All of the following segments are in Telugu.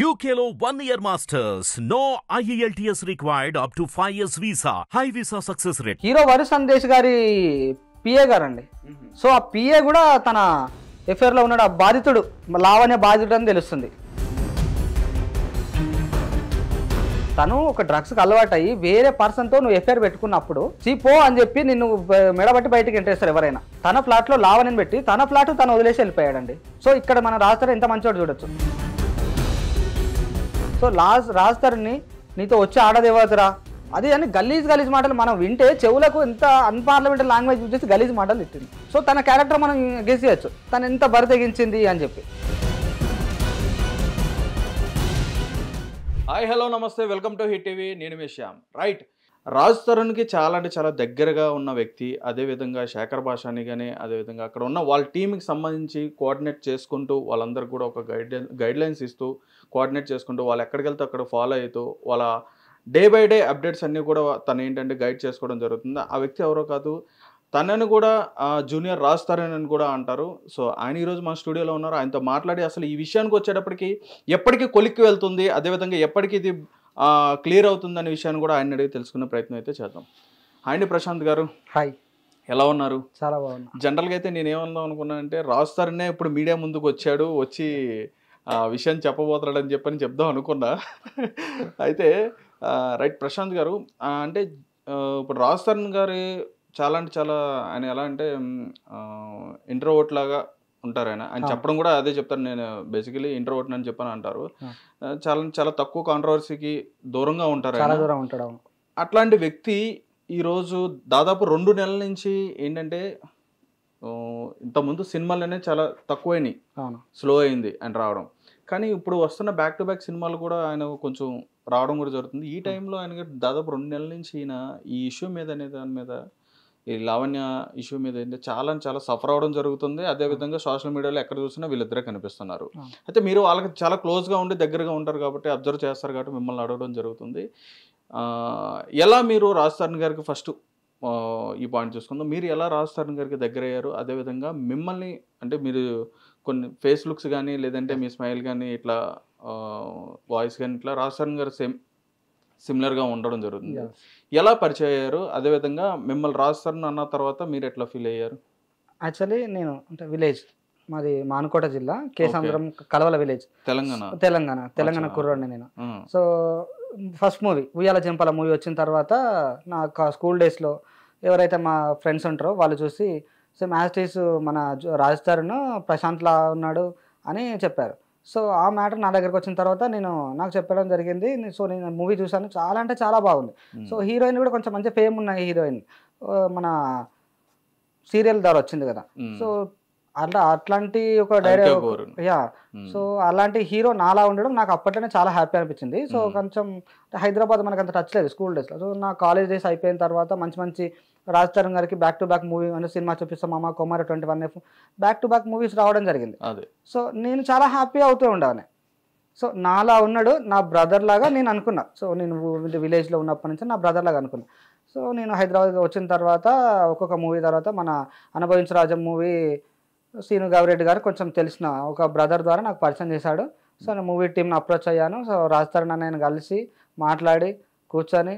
UKLO 1 year masters. No IELTS required up to 5 years visa. High visa success rate. Hero వరి సందేశ్ గారి పిఏ గారండి. సో ఆ పిఏ కూడా తన ఎఫ్ఐఆర్లో ఉన్నాడు. ఆ బాధితుడు లావణ్య బాధితుడు అని తెలుస్తుంది. తను ఒక డ్రగ్స్కి అలవాటు అయ్యి వేరే పర్సన్తో నువ్వు ఎఫ్ఐఆర్ పెట్టుకున్నప్పుడు చీపో అని చెప్పి నిన్ను మెడబట్టి బయటకు ఎంటేస్తారు ఎవరైనా. తన ఫ్లాట్లో లావణ్యని పెట్టి తన ఫ్లాట్ తను వదిలేసి వెళ్ళిపోయాడండి. సో ఇక్కడ మన రాజధాని ఎంత మంచోడు చూడొచ్చు. సో రాజధాని నీతో వచ్చి ఆడదేవతరా అది అని గలీజ్ మాటలు మనం వింటే చెవులకు ఎంత అన్పార్లమెంటరీ లాంగ్వేజ్ యూజ్ చేసి గలీజ్ మాటలు తిట్టింది. సో తన క్యారెక్టర్ మనం గెస్ చేయొచ్చు తను ఎంత బరితెగించింది అని చెప్పి. హాయ్ హలో నమస్తే, వెల్కమ్ టు హిట్ టీవీ. నేను మీ శ్యామ్. రైట్, రాజ్ తరుణ్కి చాలా అంటే చాలా దగ్గరగా ఉన్న వ్యక్తి. అదేవిధంగా శేఖర్ భాషాని కానీ అదేవిధంగా అక్కడ ఉన్న వాళ్ళ టీంకి సంబంధించి కోఆర్డినేట్ చేసుకుంటూ వాళ్ళందరికీ కూడా ఒక గైడ్లైన్స్ ఇస్తూ కోఆర్డినేట్ చేసుకుంటూ వాళ్ళు ఎక్కడికి వెళ్తే అక్కడ ఫాలో అవుతూ వాళ్ళ డే బై డే అప్డేట్స్ అన్నీ కూడా తను ఏంటంటే గైడ్ చేసుకోవడం జరుగుతుంది. ఆ వ్యక్తి ఎవరో కాదు, తనని కూడా జూనియర్ రాజ్ తరుణ్ అని కూడా అంటారు. సో ఆయన ఈరోజు మన స్టూడియోలో ఉన్నారు. ఆయనతో మాట్లాడి అసలు ఈ విషయానికి వచ్చేటప్పటికి ఎప్పటికీ కొలిక్కి వెళ్తుంది, అదేవిధంగా ఎప్పటికీ ఇది క్లియర్ అవుతుంది అనే విషయాన్ని కూడా ఆయన అడిగి తెలుసుకునే ప్రయత్నం అయితే చేద్దాం. హాయ్ ప్రశాంత్ గారు. హాయ్, ఎలా ఉన్నారు? చాలా బాగున్నా. జనరల్గా అయితే నేను ఏమన్నా అనుకున్నానంటే రాజ్ తరుణే ఇప్పుడు మీడియా ముందుకు వచ్చి విషయం చెప్పబోతున్నాడని చెప్పని చెప్దాం అనుకున్నా. అయితే రైట్ ప్రశాంత్ గారు, అంటే ఇప్పుడు రాజ్ తరుణ్ గారు చాలా అంటే చాలా ఆయన ఎలా అంటే ఇంట్రోవర్ట్ లాగా ఉంటారు. ఆయన చెప్పడం కూడా అదే చెప్తారు, నేను బేసికలీ ఇంట్రోవర్ట్ అని చెప్పని అంటారు. చాలా తక్కువ కాంట్రవర్సీకి దూరంగా ఉంటారు. అట్లాంటి వ్యక్తి ఈరోజు దాదాపు 2 నెలల నుంచి ఏంటంటే ఇంతకుముందు సినిమాలనే చాలా తక్కువైనాయి, స్లో అయింది ఆయన రావడం. కానీ ఇప్పుడు వస్తున్న బ్యాక్ టు బ్యాక్ సినిమాలు కూడా ఆయన కొంచెం రావడం కూడా జరుగుతుంది. ఈ టైంలో ఆయనకి దాదాపు 2 నెలల నుంచి ఈయన ఈ ఇష్యూ మీద దాని మీద ఈ లావణ్య ఇష్యూ మీద ఏంటంటే చాలా సఫర్ అవ్వడం జరుగుతుంది. అదేవిధంగా సోషల్ మీడియాలో ఎక్కడ చూసినా వీళ్ళిద్దరే కనిపిస్తున్నారు. అయితే మీరు వాళ్ళకి చాలా క్లోజ్గా ఉండి దగ్గరగా ఉంటారు కాబట్టి అబ్జర్వ్ చేస్తారు కాబట్టి మిమ్మల్ని అడగడం జరుగుతుంది. ఎలా మీరు రాజ్ తరుణ్ గారికి ఫస్ట్ ఈ పాయింట్ చూసుకుందాం, మీరు ఎలా రాజ్ తరుణ్ గారికి దగ్గర అయ్యారు? అదేవిధంగా మిమ్మల్ని అంటే మీరు కొన్ని ఫేస్ లుక్స్ కానీ లేదంటే మీ స్మైల్ కానీ ఇట్లా వాయిస్ కానీ ఇట్లా రాజ్ తరుణ్ గారు సిమిలర్గా ఉండడం జరుగుతుంది. ఎలా పరిచయం అయ్యారు? అదేవిధంగా మిమ్మల్ని రాజ్ తరుణ్ అన్న తర్వాత మీరు ఎట్లా ఫీల్ అయ్యారు? యాక్చువల్లీ నేను అంటే విలేజ్ మాది మానుకోట జిల్లా, కేసాంధ్రం కలవల విలేజ్, తెలంగాణ కుర్రాడిని నేను. సో ఫస్ట్ మూవీ ఉయ్యాల జంపాల మూవీ వచ్చిన తర్వాత నా స్కూల్ డేస్లో ఎవరైతే మా ఫ్రెండ్స్ ఉంటారో వాళ్ళు చూసి సేమ్ యాజ్ మన రాజ్ తరుణ్ ప్రశాంత్లా ఉన్నాడు అని చెప్పారు. సో ఆ మ్యాటర్ నా దగ్గరకు వచ్చిన తర్వాత నాకు చెప్పడం జరిగింది. సో నేను మూవీ చూసాను, చాలా అంటే చాలా బాగుంది. సో హీరోయిన్ కూడా కొంచెం మంచి ఫేమ్ ఉన్న హీరోయిన్, మన సీరియల్ ద్వారా వచ్చింది కదా. సో అట్లాంటి ఒక డైరెక్టర్ సో అలాంటి హీరో నాలా ఉండడం నాకు అప్పట్లోనే చాలా హ్యాపీ అనిపించింది. సో కొంచెం హైదరాబాద్ మనకు అంత టచ్ లేదు స్కూల్ డేస్లో. సో నా కాలేజ్ డేస్ అయిపోయిన తర్వాత మంచి రాజ్ తరుణ్ గారికి బ్యాక్ టు బ్యాక్ మూవీ అంటే సినిమా చూపిస్తాం మామ, Kumar 21F back to back movies రావడం జరిగింది. సో నేను చాలా హ్యాపీ అవుతూ ఉండేవాడిని. సో నాలా ఉన్నాడు, నా బ్రదర్ లాగా నేను అనుకున్నా. సో నేను విలేజ్లో ఉన్నప్పటి నుంచి నా బ్రదర్ లాగా అనుకున్నా. సో నేను హైదరాబాద్ వచ్చిన తర్వాత ఒక్కొక్క మూవీ తర్వాత మన అనుభవించు రాజం మూవీ సీను గౌరెడ్డి గారు కొంచెం తెలిసిన ఒక బ్రదర్ ద్వారా నాకు పరిచయం చేశాడు. సో నేను మూవీ టీంని అప్రోచ్ అయ్యాను. సో రాజ్ తరుణ్ నేను కలిసి మాట్లాడి కూర్చొని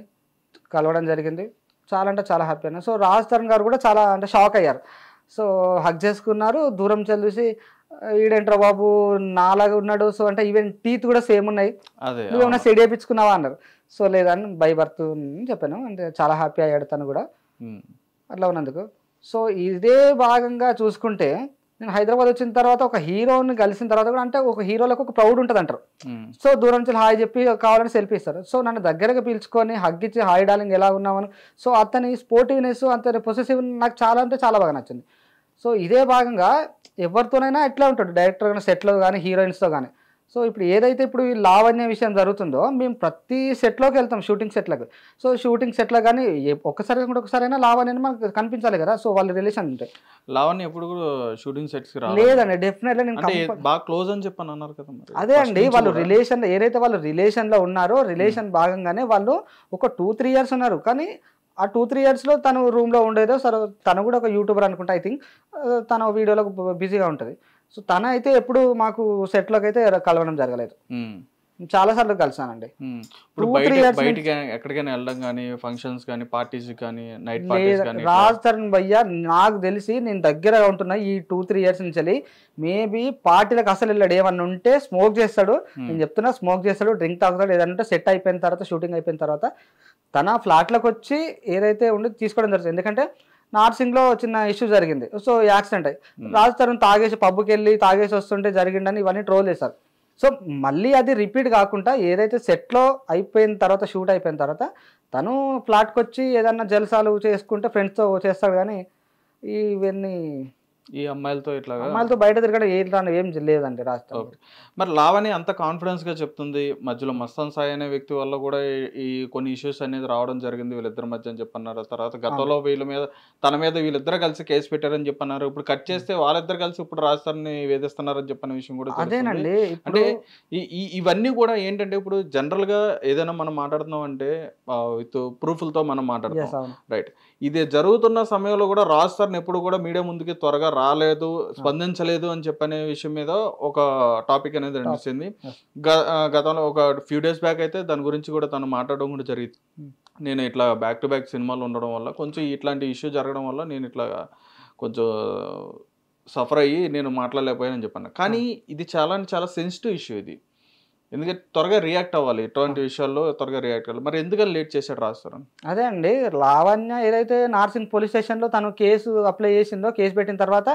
కలవడం జరిగింది. చాలా అంటే చాలా హ్యాపీ అయ్యాను. సో రాజ్ తరుణ్ గారు కూడా చాలా అంటే షాక్ అయ్యారు. సో హగ్ చేసుకున్నారు, దూరం చూసి ఈడేంట్రా బాబు నాలాగా ఉన్నాడు. సో అంటే ఈవెన్ టీత్ కూడా సేమ్ ఉన్నాయి, నువ్వేమన్నా సెడి వేయించుకున్నావా అన్నారు. సో లేదని బై బర్త్ చెప్పాను. అంటే చాలా హ్యాపీ అయ్యాడు తను కూడా అట్లా ఉన్నందుకు. సో ఇదే భాగంగా చూసుకుంటే నేను హైదరాబాద్ వచ్చిన తర్వాత ఒక హీరోని కలిసిన తర్వాత కూడా అంటే ఒక హీరోలకు ఒక ప్రౌడ్ ఉంటుంది అంటారు. సో దూరం నుంచి హాయ్ చెప్పి కావాలని సెల్ఫీ ఇస్తారు. సో నన్ను దగ్గరగా పిలుచుకొని హగ్ ఇచ్చి హాయ్ డార్లింగ్ ఎలా ఉన్నామని, సో అతని స్పోర్టివ్నెస్ అతని పొసెసివ్ నాకు చాలా అంటే చాలా బాగా నచ్చింది. సో ఇదే భాగంగా ఎవరితోనైనా ఎట్లా ఉంటాడు డైరెక్టర్ కానీ సెట్లో కానీ హీరోయిన్స్తో కానీ. సో ఇప్పుడు ఏదైతే ఇప్పుడు ఈ లావణ్య విషయం జరుగుతుందో మేము ప్రతి సెట్లోకి వెళ్తాం, షూటింగ్ సెట్లకు. సో షూటింగ్ సెట్లో కానీ ఒకసారైనా లావణ్య మనకు కనిపించాలి కదా. సో వాళ్ళ రిలేషన్ ఉంటాయి. లావణ్య ఎప్పుడు కూడా షూటింగ్ సెట్స్ లేదండి, డెఫినెట్లీ నేను బాగా క్లోజ్ అని చెప్పని అన్నారు కదా. అదే అండి, వాళ్ళు రిలేషన్ ఏదైతే వాళ్ళు రిలేషన్లో ఉన్నారో రిలేషన్ భాగంగానే వాళ్ళు ఒక 2-3 years ఉన్నారు. కానీ ఆ 2-3 yearsలో తను రూమ్లో ఉండేదో సరే, తను కూడా ఒక యూట్యూబర్ అనుకుంటా, ఐ థింక్ తన వీడియోలో బిజీగా ఉంటుంది. సో తన అయితే ఎప్పుడు మాకు సెట్లోకి అయితే కలవడం జరగలేదు. చాలా సార్లు కలిసానండి. ఇప్పుడు 2, 3 years బయటికి ఎక్కడికైనా వెళ్ళడం కానీ, ఫంక్షన్స్ కానీ, పార్టీస్ కానీ, నైట్ పార్టీస్ కానీ? రాజ్ తరుణ్ భయ్య నాకు తెలిసి నేను దగ్గరగా ఉంటున్నా ఈ 2-3 years నుంచి మేబీ పార్టీలకు అసలు వెళ్ళాడు. ఏమన్నా ఉంటే స్మోక్ చేస్తాడు, నేను చెప్తున్నా, స్మోక్ చేస్తాడు, డ్రింక్ తాగుతాడు. ఏదంటే సెట్ అయిపోయిన తర్వాత, షూటింగ్ అయిపోయిన తర్వాత తన ఫ్లాట్లోకి వచ్చి ఏదైతే ఉండి తీసుకోవడం జరుగుతుంది. ఎందుకంటే నార్సింగ్లో చిన్న ఇష్యూ జరిగింది, సో యాక్సిడెంట్ అయ్యి రాజ్ తరుణ్ తాగేసి పబ్కి వెళ్ళి తాగేసి వస్తుంటే జరిగిందని ఇవన్నీ ట్రోల్ చేశారు. సో మళ్ళీ అది రిపీట్ కాకుండా ఏదైతే సెట్లో అయిపోయిన తర్వాత, షూట్ అయిపోయిన తర్వాత తను ఫ్లాట్కి వచ్చి ఏదన్నా జలసాలు చేసుకుంటే ఫ్రెండ్స్తో చేస్తాడు. కానీ ఇవన్నీ ఈ అమ్మాయిలతో ఇట్లాగా అమ్మాయిలతో బయట తిరగడం ఏం లేదండి రాజ్ తరుణ్. మరి లావణ్య అంత కాన్ఫిడెన్స్గా చెప్తుంది, మధ్యలో మస్తాన్ సాయి అనే వ్యక్తి వల్ల కూడా ఈ కొన్ని ఇష్యూస్ అనేది రావడం జరిగింది వీళ్ళిద్దరి మధ్య అని చెప్పన్నారు. తర్వాత గతంలో తన మీద వీళ్ళిద్దరు కలిసి కేసు పెట్టారని చెప్పన్నారు. ఇప్పుడు కట్ చేస్తే వాళ్ళిద్దరు కలిసి ఇప్పుడు రాజ్ తరుణ్ని వేధిస్తున్నారని చెప్పిన విషయం కూడా అదేనండి. అంటే ఇవన్నీ కూడా ఏంటంటే ఇప్పుడు జనరల్ గా ఏదైనా మనం మాట్లాడుతున్నాం అంటే విత్ ప్రూఫ్లతో మనం మాట్లాడుతున్నాం, రైట్? ఇది జరుగుతున్న సమయంలో కూడా రాజ్ తరుణ్ ఎప్పుడు కూడా మీడియా ముందుకి త్వరగా రాలేదు, స్పందించలేదు అని చెప్పనే విషయం మీద ఒక టాపిక్ అనేది నడిచింది. గతంలో ఒక ఫ్యూ డేస్ బ్యాక్ అయితే దాని గురించి కూడా తను మాట్లాడడం కూడా జరిగింది. నేను ఇట్లా బ్యాక్ టు బ్యాక్ సినిమాలు ఉండడం వల్ల, కొంచెం ఇట్లాంటి ఇష్యూ జరగడం వల్ల నేను ఇట్లా కొంచెం సఫర్ అయ్యి నేను మాట్లాడలేకపోయానని చెప్పాను. కానీ ఇది చాలా సెన్సిటివ్ ఇష్యూ ఇది. ఎందుకంటే త్వరగా రియాక్ట్ అవ్వాలి, ఇటువంటి విషయాల్లో త్వరగా రియాక్ట్ అవ్వాలి. మరి ఎందుకని లేట్ చేశాడు రాజ్ తరుణ్? అదే అండి, లావణ్య ఏదైతే నార్సింగ్ పోలీస్ స్టేషన్లో తను కేసు అప్లై చేసిందో, కేసు పెట్టిన తర్వాత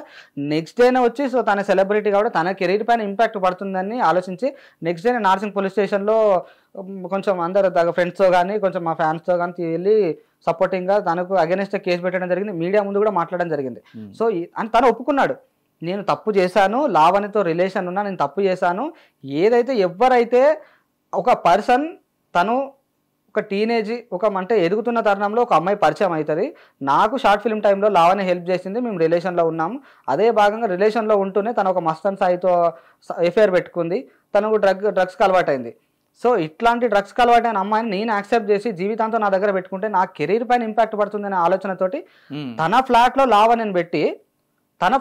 నెక్స్ట్ డేనే వచ్చి, సో తన సెలబ్రిటీ కాబట్టి తన కెరీర్ పైన ఇంపాక్ట్ పడుతుందని ఆలోచించి నెక్స్ట్ డేనే నార్సింగ్ పోలీస్ స్టేషన్లో కొంచెం అందరు ఫ్రెండ్స్తో కానీ, కొంచెం మా ఫ్యాన్స్తో కానీ వెళ్ళి సపోర్టింగ్గా తనకు అగెనిస్ట్ కేసు పెట్టడం జరిగింది. మీడియా ముందు కూడా మాట్లాడడం జరిగింది. సో అని తను ఒప్పుకున్నాడు, నేను తప్పు చేశాను, లావణ్యతో రిలేషన్ ఉన్నా, నేను తప్పు చేశాను. ఏదైతే ఎవరైతే ఒక పర్సన్ తను ఒక టీనేజ్ అంటే ఎదుగుతున్న తరుణంలో ఒక అమ్మాయి పరిచయం అవుతుంది. నాకు షార్ట్ ఫిల్మ్ టైంలో లావణ్య హెల్ప్ చేసింది, మేము రిలేషన్లో ఉన్నాము. అదే భాగంగా రిలేషన్లో ఉంటూనే తను ఒక మస్తాన్ సాయితో ఎఫ్ఐఆర్ పెట్టుకుంది, తనకు డ్రగ్స్కి అలవాటైంది. సో ఇట్లాంటి డ్రగ్స్కి అలవాటైన అమ్మాయిని నేను యాక్సెప్ట్ చేసి జీవితాంతం నా దగ్గర పెట్టుకుంటే నా కెరీర్ పైన ఇంపాక్ట్ పడుతుందనే ఆలోచనతోటి తన ఫ్లాట్లో లావణ్యని పెట్టి తన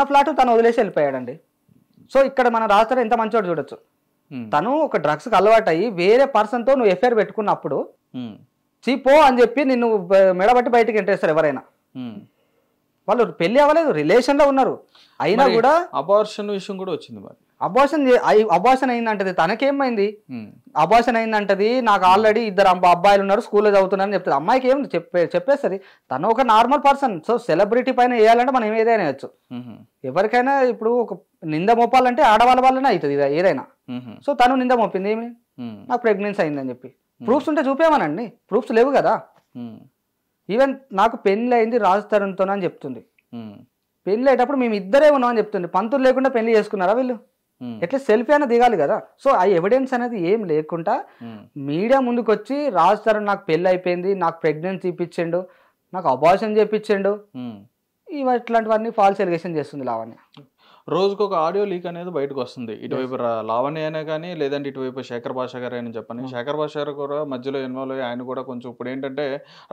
ఫ్లాట్ తను వదిలేసి వెళ్ళిపోయాడండి. సో ఇక్కడ మన రాజ్ తరుణ్ ఎంత మంచోడు చూడొచ్చు. తను ఒక డ్రగ్స్కి అలవాటు అయ్యి వేరే పర్సన్తో నువ్వు ఎఫ్ఐఆర్ పెట్టుకున్నప్పుడు చీపో అని చెప్పి నిన్ను మెడబట్టి బయటకు ఎంటేస్తారు ఎవరైనా. వాళ్ళు పెళ్లి అవ్వలేదు, రిలేషన్లో ఉన్నారు, అయినా కూడా అబార్షన్ విషయం కూడా వచ్చింది. మరి అబార్షన్ అయిందంటది, తనకేమైంది? అబార్షన్ అయిందంటది, నాకు ఆల్రెడీ 2 అబ్బాయిలు ఉన్నారు, స్కూల్లో చదువుతున్నారని చెప్తుంది. అమ్మాయికి ఏం చెప్పేస్తుంది, తను ఒక నార్మల్ పర్సన్. సో సెలబ్రిటీ పైన వేయాలంటే మనం ఏదైనా వేయచ్చు. ఎవరికైనా ఇప్పుడు ఒక నింద మోపాలంటే ఆడవాళ్ళ వల్లనే అవుతుంది ఏదైనా. సో తను నింద మోపింది, ఏమి నాకు ప్రెగ్నెన్సీ అయిందని చెప్పి. ప్రూఫ్స్ ఉంటే చూపేమనండి, ప్రూఫ్స్ లేవు కదా. ఈవెన్ నాకు పెళ్లి అయింది రాజ్ తరుణ్తో అని చెప్తుంది. పెళ్లి అయ్యేటప్పుడు మేము ఇద్దరే ఉన్నాం అని చెప్తుంది. పంతులు లేకుండా పెళ్లి చేసుకున్నారా వీళ్ళు? ఎట్లా సెల్ఫీ అయినా దిగాలి కదా. సో ఆ ఎవిడెన్స్ అనేది ఏం లేకుండా మీడియా ముందుకు వచ్చి రాజ్ తరుణ్ నాకు పెళ్లి అయిపోయింది, నాకు ప్రెగ్నెన్సీ ఇప్పించిండు, నాకు అబార్షన్ చేయించిండు, ఇట్లాంటివన్నీ ఫాల్స్ ఎలిగేషన్ చేస్తుంది లావణ్య. రోజుకు ఒక ఆడియో లీక్ అనేది బయటకు వస్తుంది. ఇటువైపు లావణ్య అయినా కానీ, లేదంటే ఇటువైపు శేఖర్ భాష గారు అని చెప్పని. శేఖర్ భాష గారు కూడా మధ్యలో ఇన్వాల్వ్ అయ్యి ఆయన కూడా కొంచెం ఇప్పుడు ఏంటంటే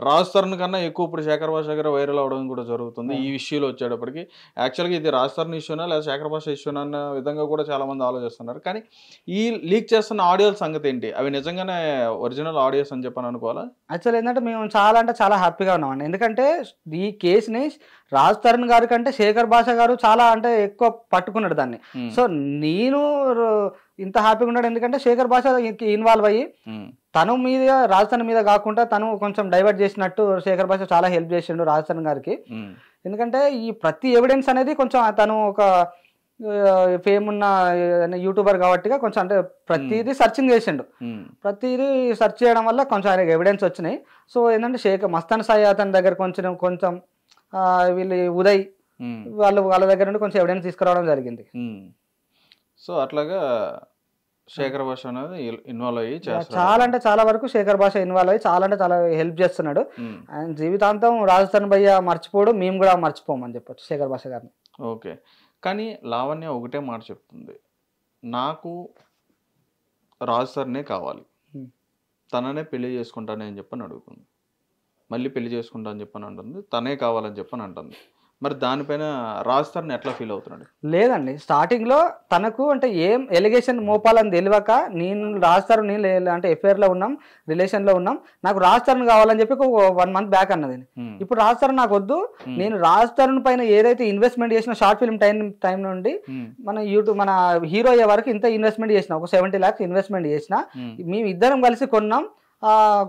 రాజ్ తరుణ్ కన్నా ఎక్కువ ఇప్పుడు శేఖర్ భాష గారు వైరల్ అవడం కూడా జరుగుతుంది ఈ విషయంలో వచ్చేటప్పటికి. యాక్చువల్గా ఇది రాజ్ తరుణ్ ఇష్యూనా లేదా శేఖర్ భాష ఇష్యూనా అన్న విధంగా కూడా చాలా మంది ఆలోచిస్తున్నారు. కానీ ఈ లీక్ చేస్తున్న ఆడియోల సంగతి ఏంటి? అవి నిజంగానే ఒరిజినల్ ఆడియోస్ అని చెప్పని అనుకోవాలా? యాక్చువల్ ఏంటంటే మేము చాలా అంటే చాలా హ్యాపీగా ఉన్నామండి. ఎందుకంటే ఈ కేసుని రాజ్ తరుణ్ గారి కంటే శేఖర్ భాష గారు చాలా అంటే ఎక్కువ పట్టుకున్నాడు దాన్ని. సో నేను ఇంత హ్యాపీగా ఉన్నాడు ఎందుకంటే శేఖర్ భాష ఇన్వాల్వ్ అయ్యి తను మీద రాజ్ తరుణ్ మీద కాకుండా తను కొంచెం డైవర్ట్ చేసినట్టు శేఖర్ భాష చాలా హెల్ప్ చేసిండు రాజ్ తరుణ్ గారికి. ఎందుకంటే ఈ ప్రతి ఎవిడెన్స్ అనేది కొంచెం తను ఒక ఫేమ్ ఉన్న యూట్యూబర్ కాబట్టి కొంచెం అంటే ప్రతిదీ సర్చింగ్ చేసిండు. ప్రతిదీ సెర్చ్ చేయడం వల్ల కొంచెం ఆయనకి ఎవిడెన్స్ వచ్చినాయి. సో ఏంటంటే మస్తాన్ సాయి అతని దగ్గర కొంచెం వీళ్ళు ఉదయ్ వాళ్ళ దగ్గర నుండి కొంచెం ఎవిడెన్స్ తీసుకురావడం జరిగింది. సో అట్లాగా శేఖర్ భాష అనేది ఇన్వాల్వ్ అయ్యి చాలా అంటే చాలా వరకు శేఖర్ భాష ఇన్వాల్వ్ అయ్యి చాలా అంటే చాలా హెల్ప్ చేస్తున్నాడు. ఆయన జీవితాంతం రాజ్ తరుణ్ భయ్య మర్చిపోడు, మేము కూడా మర్చిపోమని చెప్పొచ్చు శేఖర్ భాష గారిని. ఓకే, కానీ లావణ్య ఒకటే మాట చెప్తుంది, నాకు రాజ్ తరుణే కావాలి, తననే పెళ్లి చేసుకుంటానని చెప్పని అడుగుతుంది. మళ్ళీ పెళ్లి చేసుకుంటా అని చెప్పని అంటుంది, తనే కావాలని చెప్పని అంటుంది. మరి దానిపైన రాజ్ తరుణ్ ఎట్లా ఫీల్ అవుతున్నాడు? లేదండి, స్టార్టింగ్ లో తనకు అంటే ఏం ఎలిగేషన్ మోపాలని తెలియక నేను రాజ్ తరుణ్ అంటే ఎఫ్ఐఆర్ లో ఉన్నాం, రిలేషన్ లో ఉన్నాం, నాకు రాజ్ తరుణ్ కావాలని చెప్పి 1 month బ్యాక్ అన్నది. ఇప్పుడు రాజ్ తరుణ్ నాకు వద్దు, నేను రాజ్ తరుణ్ పైన ఏదైతే ఇన్వెస్ట్మెంట్ చేసిన షార్ట్ ఫిల్మ్ టైం నుండి మన యూట్యూబ్ మన హీరో అయ్యే వరకు ఇంత ఇన్వెస్ట్మెంట్ చేసిన, ఒక 70 lakhs ఇన్వెస్ట్మెంట్ చేసిన, మేము ఇద్దరం కలిసి కొన్నాం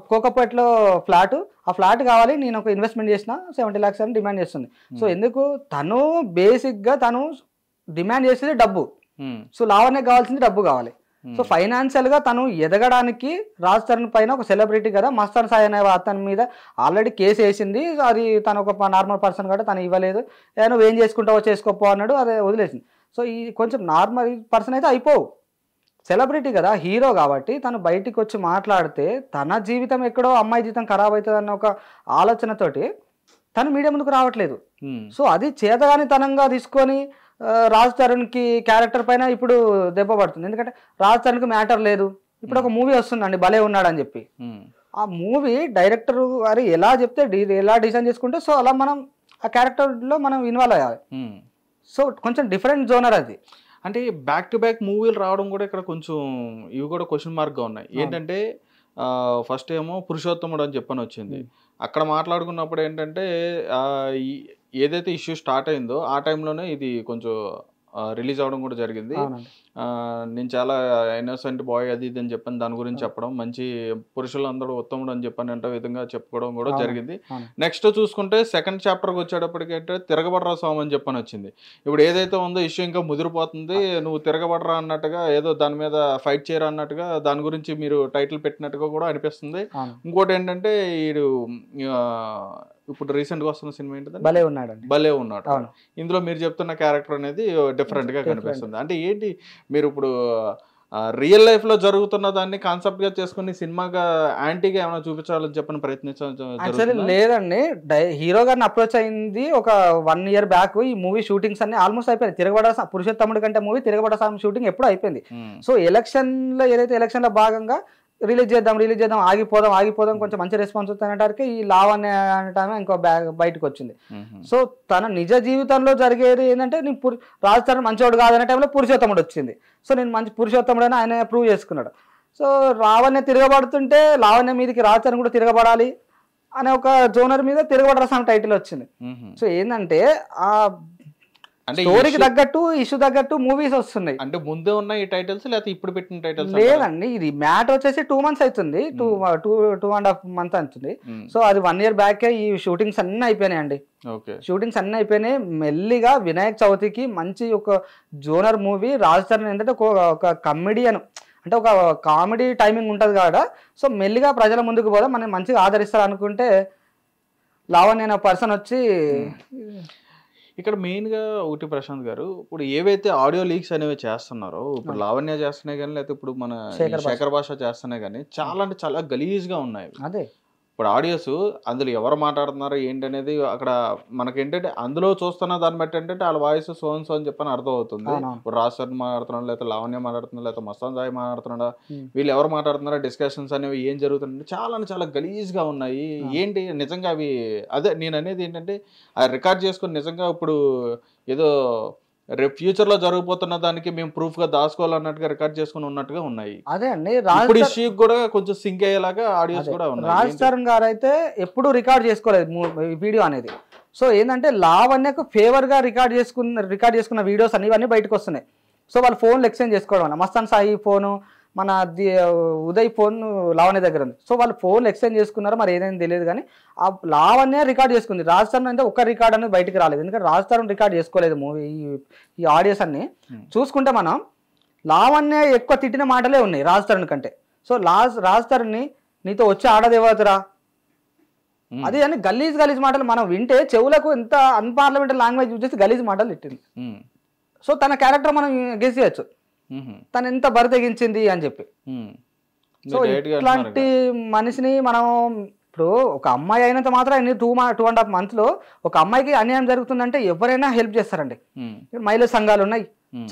కోకపేటలో ఫ్లాట్, ఆ ఫ్లాట్ కావాలి, నేను ఒక ఇన్వెస్ట్మెంట్ చేసిన 70 lakhs అని డిమాండ్ చేస్తుంది. సో ఎందుకు తను బేసిక్ గా తను డిమాండ్ చేసేది డబ్బు, సో లావణ్యకి కావాల్సింది డబ్బు కావాలి. సో ఫైనాన్షియల్ గా తను ఎదగడానికి రాజ్ తరుణ్ పైన ఒక సెలబ్రిటీ కదా, మస్తాన్ సాయి అనే అతని మీద ఆల్రెడీ కేసు వేసింది, అది తను ఒక నార్మల్ పర్సన్ కూడా తను ఇవ్వలేదు, నువ్వు ఏం చేసుకుంటావో చేసుకోపో అన్నాడు, అదే వదిలేసింది. సో ఈ కొంచెం నార్మల్ పర్సన్ అయితే అయిపోవు, సెలబ్రిటీ కదా, హీరో కాబట్టి తను బయటికి వచ్చి మాట్లాడితే తన జీవితం ఎక్కడో అమ్మాయి జీవితం ఖరాబ్ అవుతుంది అన్న ఒక ఆలోచనతోటి తను మీడియా ముందుకు రావట్లేదు. సో అది చేతగానితనంగా తీసుకొని రాజ్ తరుణ్కి క్యారెక్టర్ పైన ఇప్పుడు దెబ్బ పడుతుంది. ఎందుకంటే రాజ్ తరుణ్కి మ్యాటర్ లేదు. ఇప్పుడు ఒక మూవీ వస్తుందండి భలే ఉన్నాడు అని చెప్పి, ఆ మూవీ డైరెక్టర్ గారు ఎలా చెప్తే ఎలా డిజైన్ చేసుకుంటే సో అలా మనం ఆ క్యారెక్టర్లో మనం ఇన్వాల్వ్ అయ్యాలి. సో కొంచెం డిఫరెంట్ జోనర్ అది. అంటే బ్యాక్ టు బ్యాక్ మూవీలు రావడం కూడా ఇక్కడ కొంచెం ఇవి కూడా క్వశ్చన్ మార్క్గా ఉన్నాయి. ఏంటంటే ఫస్ట్ ఏమో పురుషోత్తముడు అని చెప్పని వచ్చింది, అక్కడ మాట్లాడుకున్నప్పుడు ఏంటంటే ఏదైతే ఇష్యూ స్టార్ట్ అయిందో ఆ టైంలోనే ఇది కొంచెం రిలీజ్ అవ్వడం కూడా జరిగింది. నేను చాలా ఇన్నోసెంట్ బాయ్ అది ఇది అని చెప్పని దాని గురించి చెప్పడం, మంచి పురుషులందరూ ఉత్తముడు అని చెప్పని అంటే విధంగా చెప్పుకోవడం కూడా జరిగింది. నెక్స్ట్ చూసుకుంటే సెకండ్ చాప్టర్కి వచ్చేటప్పటికి అంటే తిరగబడరా స్వామి అని చెప్పని వచ్చింది. ఇప్పుడు ఏదైతే ఉందో ఇష్యూ ఇంకా ముదిరిపోతుంది, నువ్వు తిరగబడరా అన్నట్టుగా ఏదో దాని మీద ఫైట్ చేయరా అన్నట్టుగా దాని గురించి మీరు టైటిల్ పెట్టినట్టుగా కూడా అనిపిస్తుంది. ఇంకోటి ఏంటంటే ఇప్పుడు రీసెంట్ గా వస్తున్న సినిమా ఏంటి, భలే ఉన్నాడు. భలే ఉన్నాడు. ఇందులో మీరు చెప్తున్న క్యారెక్టర్ అనేది డిఫరెంట్ గా కనిపిస్తుంది. అంటే ఏంటి మీరు ఇప్పుడు రియల్ లైఫ్ లో జరుగుతున్న దాన్ని కాన్సెప్ట్ గా చేసుకుని సినిమాగా యాంటీగా ఏమైనా చూపించాలని చెప్పని ప్రయత్నించాలి? లేదండి, హీరో గారిని అప్రోచ్ అయింది ఒక 1 year బ్యాక్. ఈ మూవీ షూటింగ్స్ అన్ని ఆల్మోస్ట్ అయిపోయింది. తిరగబడ పురుషోత్తముడు కంటే మూవీ తిరగబడ షూటింగ్ ఎప్పుడు అయిపోయింది. సో ఎలక్షన్ లో ఏదైతే ఎలక్షన్ లో భాగంగా రిలీజ్ చేద్దాం ఆగిపోదాం కొంచెం మంచి రెస్పాన్స్ వస్తానంటానికి ఈ లావణ్య అనటమే ఇంకో బయటకు వచ్చింది. సో తన నిజ జీవితంలో జరిగేది ఏంటంటే నేను రాజ్ తరుణ్ మంచివాడు కాదనే టైంలో పురుషోత్తముడు వచ్చింది. సో నేను మంచి పురుషోత్తముడు అని ఆయన ప్రూవ్ చేసుకున్నాడు. సో లావణ్య తిరగబడుతుంటే లావణ్య మీదకి రాజ్ తరుణ్ కూడా తిరగబడాలి అనే ఒక జోనర్ మీద తిరగబడరా సాంగ్ టైటిల్ వచ్చింది. సో ఏంటంటే ఆ స్టోరీకి తగ్గట్టు ఇష్యూ తగ్గట్టు మూవీస్ వస్తున్నాయి. అంటే ముందే ఉన్న ఈ టైటిల్స్ లేకపోతే ఇప్పుడు పెట్టిన టైటిల్స్? లేదండి, ఇది మ్యాటర్ వచ్చేసి 2 months అవుతుంది, 2.5 months అవుతుంది. సో అది 1 year బ్యాక్ ఈ షూటింగ్స్ అన్ని అయిపోయినాయి అండి. షూటింగ్స్ అన్ని అయిపోయినాయి. మెల్లిగా వినాయక చవితికి మంచి ఒక జోనర్ మూవీ రాజ్ తరుణ్ ఏంటంటే ఒక కమెడియన్ అంటే ఒక కామెడీ టైమింగ్ ఉంటుంది కదా. సో మెల్లిగా ప్రజల ముందుకు పోదా మనం మంచిగా ఆదరిస్తారు అనుకుంటే లావణ్య అనే పర్సన్ వచ్చి ఇక్కడ మెయిన్గా ఒకటి ప్రశాంత్ గారు, ఇప్పుడు ఏవైతే ఆడియో లీక్స్ అనేవి చేస్తున్నారో, ఇప్పుడు లావణ్య చేస్తున్నాయి కానీ లేకపోతే ఇప్పుడు మన శేఖర్ భాష చేస్తున్నాయి కానీ చాలా అంటే చాలా గలీజ్గా ఉన్నాయి. అదే ఇప్పుడు ఆడియోస్ అందులో ఎవరు మాట్లాడుతున్నారు ఏంటనేది అక్కడ మనకేంటంటే అందులో చూస్తున్న దాన్ని బట్టి ఏంటంటే వాళ్ళ వాయిస్ సోన్స్ అని చెప్పని అర్థం అవుతుంది. ఇప్పుడు రాజ్ తరుణ్ మాట్లాడుతున్నాడు, లేకపోతే లావణ్య మాట్లాడుతున్నాడు, లేకపోతే మస్తాన్ సాయి మాట్లాడుతున్నాడా, వీళ్ళు ఎవరు మాట్లాడుతున్నారో, డిస్కషన్స్ అనేవి ఏం జరుగుతుంది చాలా చాలా గలీజ్గా ఉన్నాయి. ఏంటి నిజంగా అవి అదే నేను అనేది ఏంటంటే అది రికార్డ్ చేసుకుని నిజంగా ఇప్పుడు ఏదో రేపు ఫ్యూచర్ లో జరగబోతున్న దానికి మేము ప్రూఫ్ గా దాచుకోవాలన్నట్టుగా రికార్డ్ చేసుకుని ఉన్నట్టుగా ఉన్నాయి. అదే అండి, ఇప్పుడు ఇష్యూ కూడా కొంచెం సింక్ అయ్యేలాగా ఆడియోస్ కూడా ఉన్నాయి. రాజ్ తరుణ్ గారు అయితే ఎప్పుడు రికార్డ్ చేసుకోలేదు వీడియో అనేది. సో ఏంటంటే లావణ్యకు ఫేవర్ గా రికార్డ్ చేసుకున్న వీడియోస్ అన్ని ఇవన్నీ బయటకు వస్తున్నాయి. సో వాళ్ళు ఫోన్లు ఎక్స్చేంజ్ చేసుకోవడం వల్ల మస్తాన్ సాయి ఫోను మన ఉదయ్ ఫోన్ లావణ్య దగ్గర ఉంది. సో వాళ్ళు ఫోన్లు ఎక్స్చేంజ్ చేసుకున్నారో మరి ఏదైనా తెలియదు కానీ ఆ లావణ్య రికార్డ్ చేసుకుంది. రాజ్ తరుణ్ అంటే ఒక్క రికార్డ్ అనేది బయటకు రాలేదు, ఎందుకంటే రాజ్ తరుణ్ రికార్డ్ చేసుకోలేదు మూవీ. ఈ ఆడియోస్ అన్ని చూసుకుంటే మనం లావణ్య ఎక్కువ తిట్టిన మాటలే ఉన్నాయి రాజ్ తరుణ్ కంటే. సో రాజ్ తరుణ్ని నీతో వచ్చి ఆడదేవతరా అది అని గలీజ్ మాటలు మనం వింటే చెవులకు ఎంత అన్పార్లమెంటరీ లాంగ్వేజ్ యూజ్ చేసి గలీజ్ మాటలు తిట్టింది. సో తన క్యారెక్టర్ మనం గెస్ చేయొచ్చు తను ఎంత బరి తెగించింది అని చెప్పి. సో ఇట్లాంటి మనిషిని మనం ఇప్పుడు ఒక అమ్మాయి అయినంత మాత్రం 2.5 months లో ఒక అమ్మాయికి అన్యాయం జరుగుతుందంటే ఎవరైనా హెల్ప్ చేస్తారండి. మహిళా సంఘాలు ఉన్నాయి,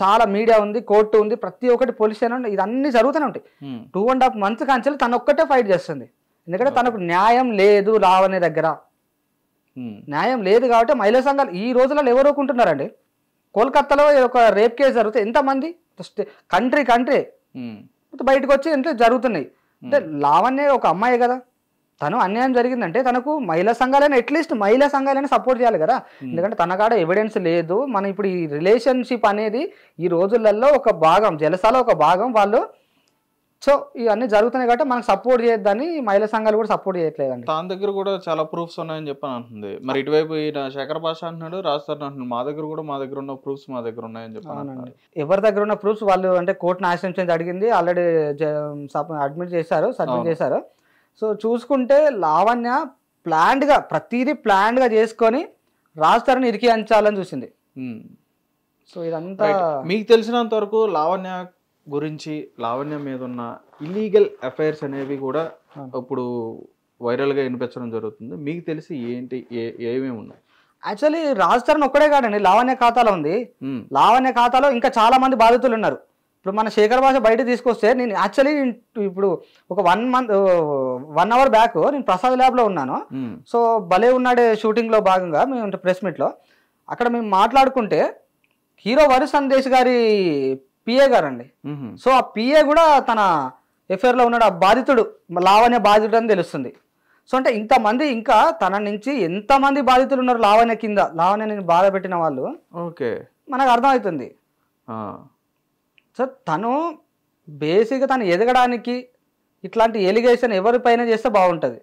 చాలా మీడియా ఉంది, కోర్టు ఉంది, ప్రతి ఒక్కటి పోలీస్ స్టేషన్ ఉంది, ఇదన్నీ జరుగుతూనే ఉంటాయి. 2.5 months కాంచెలు తను ఒక్కటే ఫైట్ చేస్తుంది, ఎందుకంటే తనకు న్యాయం లేదు లావణ్య దగ్గర. న్యాయం లేదు కాబట్టి మహిళా సంఘాలు ఈ రోజులలో ఎవరు ఊరుకుంటున్నారండి? కోల్కత్తాలో ఒక రేప్ కేసు జరిగితే ఎంతమంది కంట్రీ బయటకు వచ్చి ఎంత జరుగుతున్నాయి అంటే లావణ్య ఒక అమ్మాయి కదా, తను అన్యాయం జరిగిందంటే తనకు మహిళా సంఘాలైనా అట్లీస్ట్ మహిళా సంఘాలైనా సపోర్ట్ చేయాలి కదా. ఎందుకంటే తన కాడ ఎవిడెన్స్ లేదు. మనం ఇప్పుడు ఈ రిలేషన్షిప్ అనేది ఈ రోజులలో ఒక భాగం, జలసాలో ఒక భాగం వాళ్ళు. సో ఇవన్నీ జరుగుతున్నాయి కాబట్టి మనకు సపోర్ట్ చేయొద్దని మహిళా సంఘాలు కూడా సపోర్ట్ చేయట్లేదండి. తన దగ్గర కూడా చాలా ప్రూఫ్స్ ఉన్నాయని చెప్పని అంటుంది. మరి ఇటువైపు ఈయన శేఖర్ భాష అంటున్నాడు, రాజస్థాన్ అంటున్నాడు, మా దగ్గర ఉన్న ప్రూఫ్స్ మా దగ్గర ఉన్నాయని చెప్పాను. ఎవరి దగ్గర ఉన్న ప్రూఫ్స్ వాళ్ళు అంటే కోర్టును ఆశ్రయించి అడిగింది ఆల్రెడీ అడ్మిట్ చేశారు, సబ్మిట్ చేశారు. సో చూసుకుంటే లావణ్య ప్లాన్డ్గా ప్రతిదీ ప్లాన్డ్గా చేసుకొని రాజస్థాన్ని ఇరికి అంచాలని చూసింది. సో ఇదంతా మీకు తెలిసినంత వరకు లావణ్య గురించి, లావణ్య మీద ఉన్న ఇల్లీగల్ అఫైర్స్ అనేవి కూడా ఇప్పుడు వైరల్గా వినిపించడం జరుగుతుంది. మీకు తెలిసి ఏంటి, ఏమేమి ఉన్నాయి? యాక్చువల్లీ రాజస్థాన్ ఒక్కడే కాదండి లావణ్య ఖాతాలో ఉంది. లావణ్య ఖాతాలో ఇంకా చాలా మంది బాధితులు ఉన్నారు. ఇప్పుడు మన శేఖర్ భాష బయట తీసుకొస్తే నేను యాక్చువల్లీ ఇప్పుడు ఒక 1 అవర్ బ్యాక్ నేను ప్రసాద్ ల్యాబ్లో ఉన్నాను. సో భలే ఉన్నాడే షూటింగ్లో భాగంగా మేము ప్రెస్ మీట్లో అక్కడ మేము మాట్లాడుకుంటే హీరో వరుణ్ సందేశ్ గారి పిఏ గారండి. సో ఆ పిఏ కూడా తన ఎఫ్ఐఆర్లో ఉన్నాడు, ఆ బాధితుడు లావణ్య బాధితుడు అని తెలుస్తుంది. సో అంటే ఇంతమంది ఇంకా తన నుంచి ఎంతమంది బాధితులు ఉన్నారు లావణ్య కింద, లావణ్య నేను బాధ పెట్టిన వాళ్ళు ఓకే మనకు అర్థమవుతుంది. సో తను బేసిక్గా తను ఎదగడానికి ఇట్లాంటి ఎలిగేషన్ ఎవరిపైన చేస్తే బాగుంటుంది.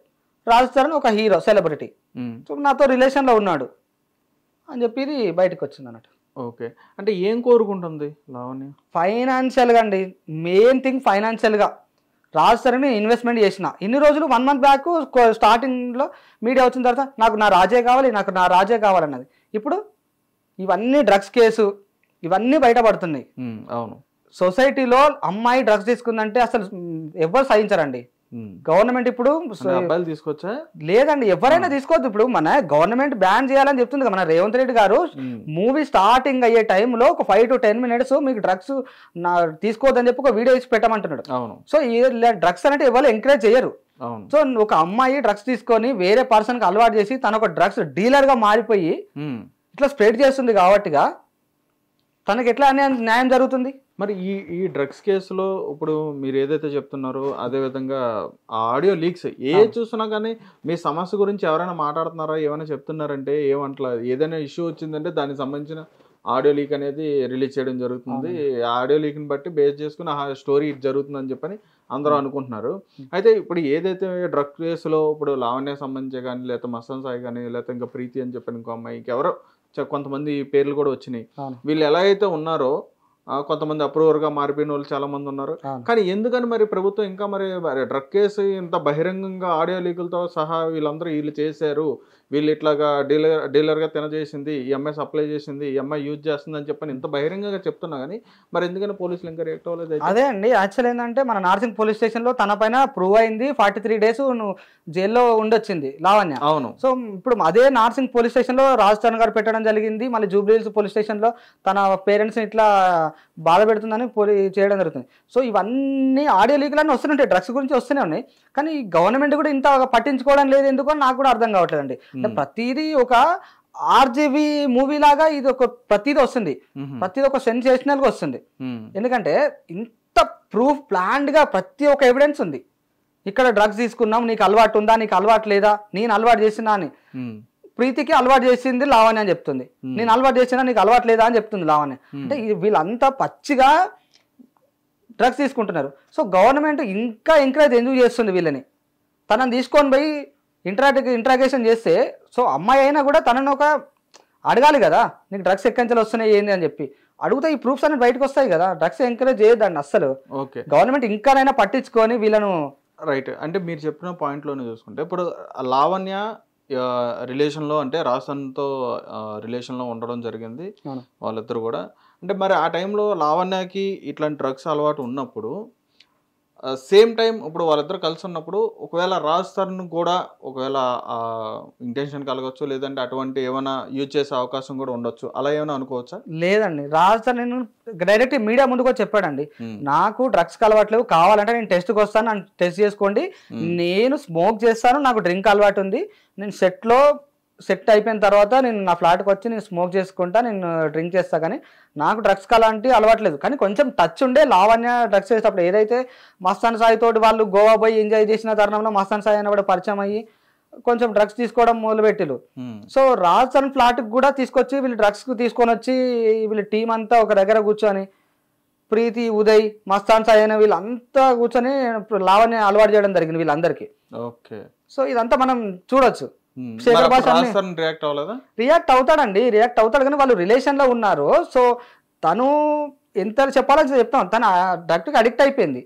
రాజస్థాన్ ఒక హీరో సెలబ్రిటీ, సో నాతో రిలేషన్లో ఉన్నాడు అని చెప్పి బయటకు వచ్చింది అన్నట్టు. ఓకే అంటే ఏం కోరుకుంటుంది లావణ్య? ఫైనాన్షియల్గా అండి, మెయిన్ థింగ్ ఫైనాన్షియల్గా. రాజస్థాన్ని ఇన్వెస్ట్మెంట్ చేసిన ఇన్ని రోజులు 1 మంత్ బ్యాక్ స్టార్టింగ్లో మీడియా వచ్చిన తర్వాత నాకు నా రాజే కావాలన్నది. ఇప్పుడు ఇవన్నీ డ్రగ్స్ కేసు ఇవన్నీ బయటపడుతున్నాయి. అవును, సొసైటీలో అమ్మాయి డ్రగ్స్ తీసుకుందంటే అసలు ఎవరు సహించరండి. గవర్నమెంట్ ఇప్పుడు తీసుకొచ్చా లేదండి, ఎవరైనా తీసుకోవద్దు. ఇప్పుడు మన గవర్నమెంట్ బ్యాన్ చేయాలని చెప్తుంది మన రేవంత్ రెడ్డి గారు. మూవీ స్టార్టింగ్ అయ్యే టైంలో ఒక 5 to 10 minutes మీకు డ్రగ్స్ తీసుకోవద్దని చెప్పి ఒక వీడియో ఇచ్చి పెట్టమంటున్నాడు. సో ఈ డ్రగ్స్ అంటే ఎవరు ఎంకరేజ్ చేయరు. సో ఒక అమ్మాయి డ్రగ్స్ తీసుకొని వేరే పర్సన్ కి అలవాటు చేసి తన ఒక డ్రగ్స్ డీలర్ గా మారిపోయి ఇట్లా స్ప్రెడ్ చేస్తుంది కాబట్టిగా తనకి ఎట్లా న్యాయం జరుగుతుంది? మరి ఈ డ్రగ్స్ కేసులో ఇప్పుడు మీరు ఏదైతే చెప్తున్నారో అదే విధంగా ఆడియో లీక్స్ చూసినా కానీ మీ సమస్య గురించి ఎవరైనా మాట్లాడుతున్నారా, ఏమైనా చెప్తున్నారంటే ఏమంటలేదు. ఏదైనా ఇష్యూ వచ్చిందంటే దానికి సంబంధించిన ఆడియో లీక్ అనేది రిలీజ్ చేయడం జరుగుతుంది. ఆడియో లీక్ని బట్టి బేస్ చేసుకుని ఆ స్టోరీ జరుగుతుందని చెప్పని అందరూ అనుకుంటున్నారు. అయితే ఇప్పుడు ఏదైతే డ్రగ్ కేసులో ఇప్పుడు లావణ్యకు సంబంధించి కానీ లేకపోతే మస్తాన్ సాయి కానీ లేకపోతే ఇంకా ప్రీతి అని చెప్పని ఇంకో అమ్మాయి ఇంకెవరో కొంతమంది పేర్లు కూడా వచ్చినాయి. వీళ్ళు ఎలా అయితే ఉన్నారో కొంతమంది అప్రూవర్గా మారిపోయిన వాళ్ళు చాలా మంది ఉన్నారు. కానీ ఎందుకని మరి ప్రభుత్వం ఇంకా మరి డ్రగ్ కేసు ఇంత బహిరంగంగా ఆడియో లీకులతో సహా వీళ్ళు చేశారు, వీళ్ళు ఇట్లాగా డీలర్గా తినజేసింది, ఈ అమ్మాయి సప్లై చేసింది, ఈ అమ్మాయి యూజ్ చేస్తుంది అని చెప్పని ఇంత బహిరంగంగా చెప్తున్నా కానీ మరి ఎందుకని పోలీసులు ఇంకా రియాక్ట్ అవ్వలేదు? అదే అండి, యాక్చువల్ ఏంటంటే మన నార్సింగ్ పోలీస్ స్టేషన్ లో తన పైన ప్రూవ్ అయింది 43 days జైల్లో ఉండొచ్చింది లావణ్య. అవును. సో ఇప్పుడు అదే నార్సింగ్ పోలీస్ స్టేషన్ లో రాజస్థాన్ గారు పెట్టడం జరిగింది. మళ్ళీ జూబ్లీహిల్స్ పోలీస్ స్టేషన్ లో తన పేరెంట్స్ ఇట్లా బాధ పెడుతుందని చేయడం జరుగుతుంది. సో ఇవన్నీ ఆడియో లీకులన్నీ వస్తున్నాయి, డ్రగ్స్ గురించి వస్తూనే ఉన్నాయి. కానీ గవర్నమెంట్ కూడా ఇంత పట్టించుకోవడం లేదు ఎందుకు అని నాకు కూడా అర్థం కావట్లేదండి. ప్రతిదీ ఒక ఆర్జీబీ మూవీ లాగా ఇది ఒక ప్రతిదీ వస్తుంది, ప్రతిదీ ఒక సెన్సేషనల్ గా వస్తుంది. ఎందుకంటే ఇంత ప్రూఫ్ ప్లాన్డ్ గా ప్రతి ఒక్క ఎవిడెన్స్ ఉంది. ఇక్కడ డ్రగ్స్ తీసుకున్నాం, నీకు అలవాటు ఉందా, నీకు అలవాటు లేదా, నేను అలవాటు చేసినా అని ప్రీతికి అలవాటు చేసింది లావణ్య అని చెప్తుంది, నేను అలవాటు చేసినా నీకు అలవాటు లేదా అని చెప్తుంది లావణ్య. అంటే వీళ్ళంతా పచ్చిగా డ్రగ్స్ తీసుకుంటున్నారు. సో గవర్నమెంట్ ఇంకా ఎంకరేజ్ ఎందుకు చేస్తుంది వీళ్ళని? తనని తీసుకొని పోయి ఇంట్రాగేషన్ చేస్తే సో అమ్మాయి అయినా కూడా తనని ఒక అడగాలి కదా, నీకు డ్రగ్స్ ఎక్కడి వస్తున్నాయి ఏంది అని చెప్పి అడిగితే ఈ ప్రూఫ్స్ అనేది బయటకు వస్తాయి కదా. డ్రగ్స్ ఎంకరేజ్ చేయొద్దండి అస్సలు. గవర్నమెంట్ ఇంకానైనా పట్టించుకొని వీళ్ళను. రైట్, అంటే మీరు చెప్పిన పాయింట్లోనే చూసుకుంటే ఇప్పుడు లావణ్య రిలేషన్లో అంటే రాజస్థాన్తో రిలేషన్లో ఉండడం జరిగింది వాళ్ళిద్దరు కూడా. అంటే మరి ఆ టైంలో లావణ్యకి ఇట్లాంటి డ్రగ్స్ అలవాటు ఉన్నప్పుడు సేమ్ టైం ఇప్పుడు వాళ్ళిద్దరు కలిసి ఉన్నప్పుడు ఒకవేళ రాజస్థాన్ కూడా ఒకవేళ ఇంటెన్షన్ కలగచ్చు, లేదంటే అటువంటి ఏమైనా యూజ్ చేసే అవకాశం కూడా ఉండొచ్చు, అలా ఏమైనా అనుకోవచ్చా? లేదండి, రాజస్థాన్ నేను డైరెక్ట్ మీడియా ముందుకు వచ్చి చెప్పాడండి, నాకు డ్రగ్స్ అలవాట్లేవు, కావాలంటే నేను టెస్ట్కి వస్తాను, నన్ను టెస్ట్ చేసుకోండి, నేను స్మోక్ చేస్తాను, నాకు డ్రింక్ అలవాటు ఉంది, నేను సెట్లో సెట్ అయిపోయిన తర్వాత నేను నా ఫ్లాట్కి వచ్చి నేను స్మోక్ చేసుకుంటా, నేను డ్రింక్ చేస్తా, కానీ నాకు డ్రగ్స్కి అలాంటి అలవాట్లేదు. కానీ కొంచెం టచ్ ఉండే లావణ్య డ్రగ్స్ చేసేటప్పుడు ఏదైతే మస్తాన్ సాయి తోటి వాళ్ళు గోవా పోయి ఎంజాయ్ చేసిన తరుణంలో మస్తాన్ సాయి అనేవాడు పరిచయం అయ్యి కొంచెం డ్రగ్స్ తీసుకోవడం మొదలుపెట్టిలు. సో రాజ్ తరుణ్ ఫ్లాట్కి కూడా తీసుకొచ్చి వీళ్ళు డ్రగ్స్కి తీసుకొని వచ్చి వీళ్ళ టీం అంతా ఒక దగ్గర కూర్చొని ప్రీతి, ఉదయ్, మస్తాన్ సాయి అనే వీళ్ళంతా కూర్చొని లావణ్య అలవాటు చేయడం జరిగింది వీళ్ళందరికీ. ఓకే. సో ఇదంతా మనం చూడొచ్చు. రియాక్ట్ అవుతాడు కానీ వాళ్ళు రిలేషన్ లో ఉన్నారు. సో తను ఎంత చెప్పాలో చెప్తాం, తను డ్రగ్కి అడిక్ట్ అయిపోయింది.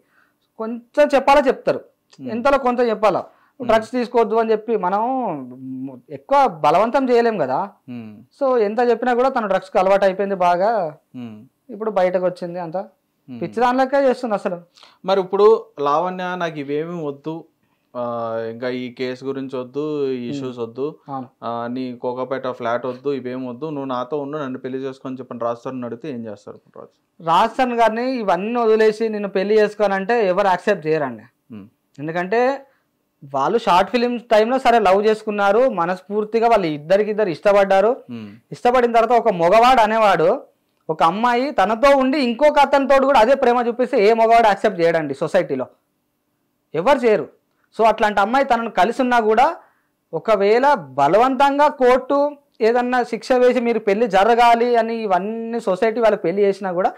కొంచెం చెప్పాలో చెప్తారు, ఎంతలో కొంత చెప్పాలా. డ్రగ్స్ తీసుకోవద్దు అని చెప్పి మనం ఎక్కువ బలవంతం చేయలేం కదా. సో ఎంత చెప్పినా కూడా తను డ్రగ్స్కి అలవాటు అయిపోయింది బాగా. ఇప్పుడు బయటకు వచ్చింది, అంతా పిచ్చి దానిలోకే చేస్తుంది అసలు. మరి ఇప్పుడు లావణ్య నాకు ఇవేమి వద్దు, ఇంకా ఈ కేసు గురించి వద్దు, ఈ ఇష్యూస్ వద్దు, నీ కోకాపేట ఫ్లాట్ వద్దు, ఇవేం వద్దు, నువ్వు నాతో ఉండు, నన్ను పెళ్లి చేసుకొని చెప్పని రాజ్ తరుణ్ అడిగితే ఏం చేస్తారు? రాజ్ తరుణ్ గారిని ఇవన్నీ వదిలేసి నిన్ను పెళ్లి చేసుకోవాలంటే ఎవరు యాక్సెప్ట్ చేయరండి. ఎందుకంటే వాళ్ళు షార్ట్ ఫిలిం టైంలో సరే లవ్ చేసుకున్నారు, మనస్ఫూర్తిగా వాళ్ళు ఇద్దరికిద్దరు ఇష్టపడ్డారు. ఇష్టపడిన తర్వాత ఒక మగవాడు అనేవాడు ఒక అమ్మాయి తనతో ఉండి ఇంకొక అతనితో కూడా అదే ప్రేమ చూపిస్తే ఏ మగవాడు యాక్సెప్ట్ చేయడండి, సొసైటీలో ఎవరు చేయరు. సో అట్లాంటి అమ్మాయి తనను కలిసి ఉన్నా కూడా ఒకవేళ బలవంతంగా కోర్టు ఏదన్నా శిక్ష వేసి మీరు పెళ్లి జరగాలి అని ఇవన్నీ సొసైటీ వాళ్ళకి పెళ్లి చేసినా కూడా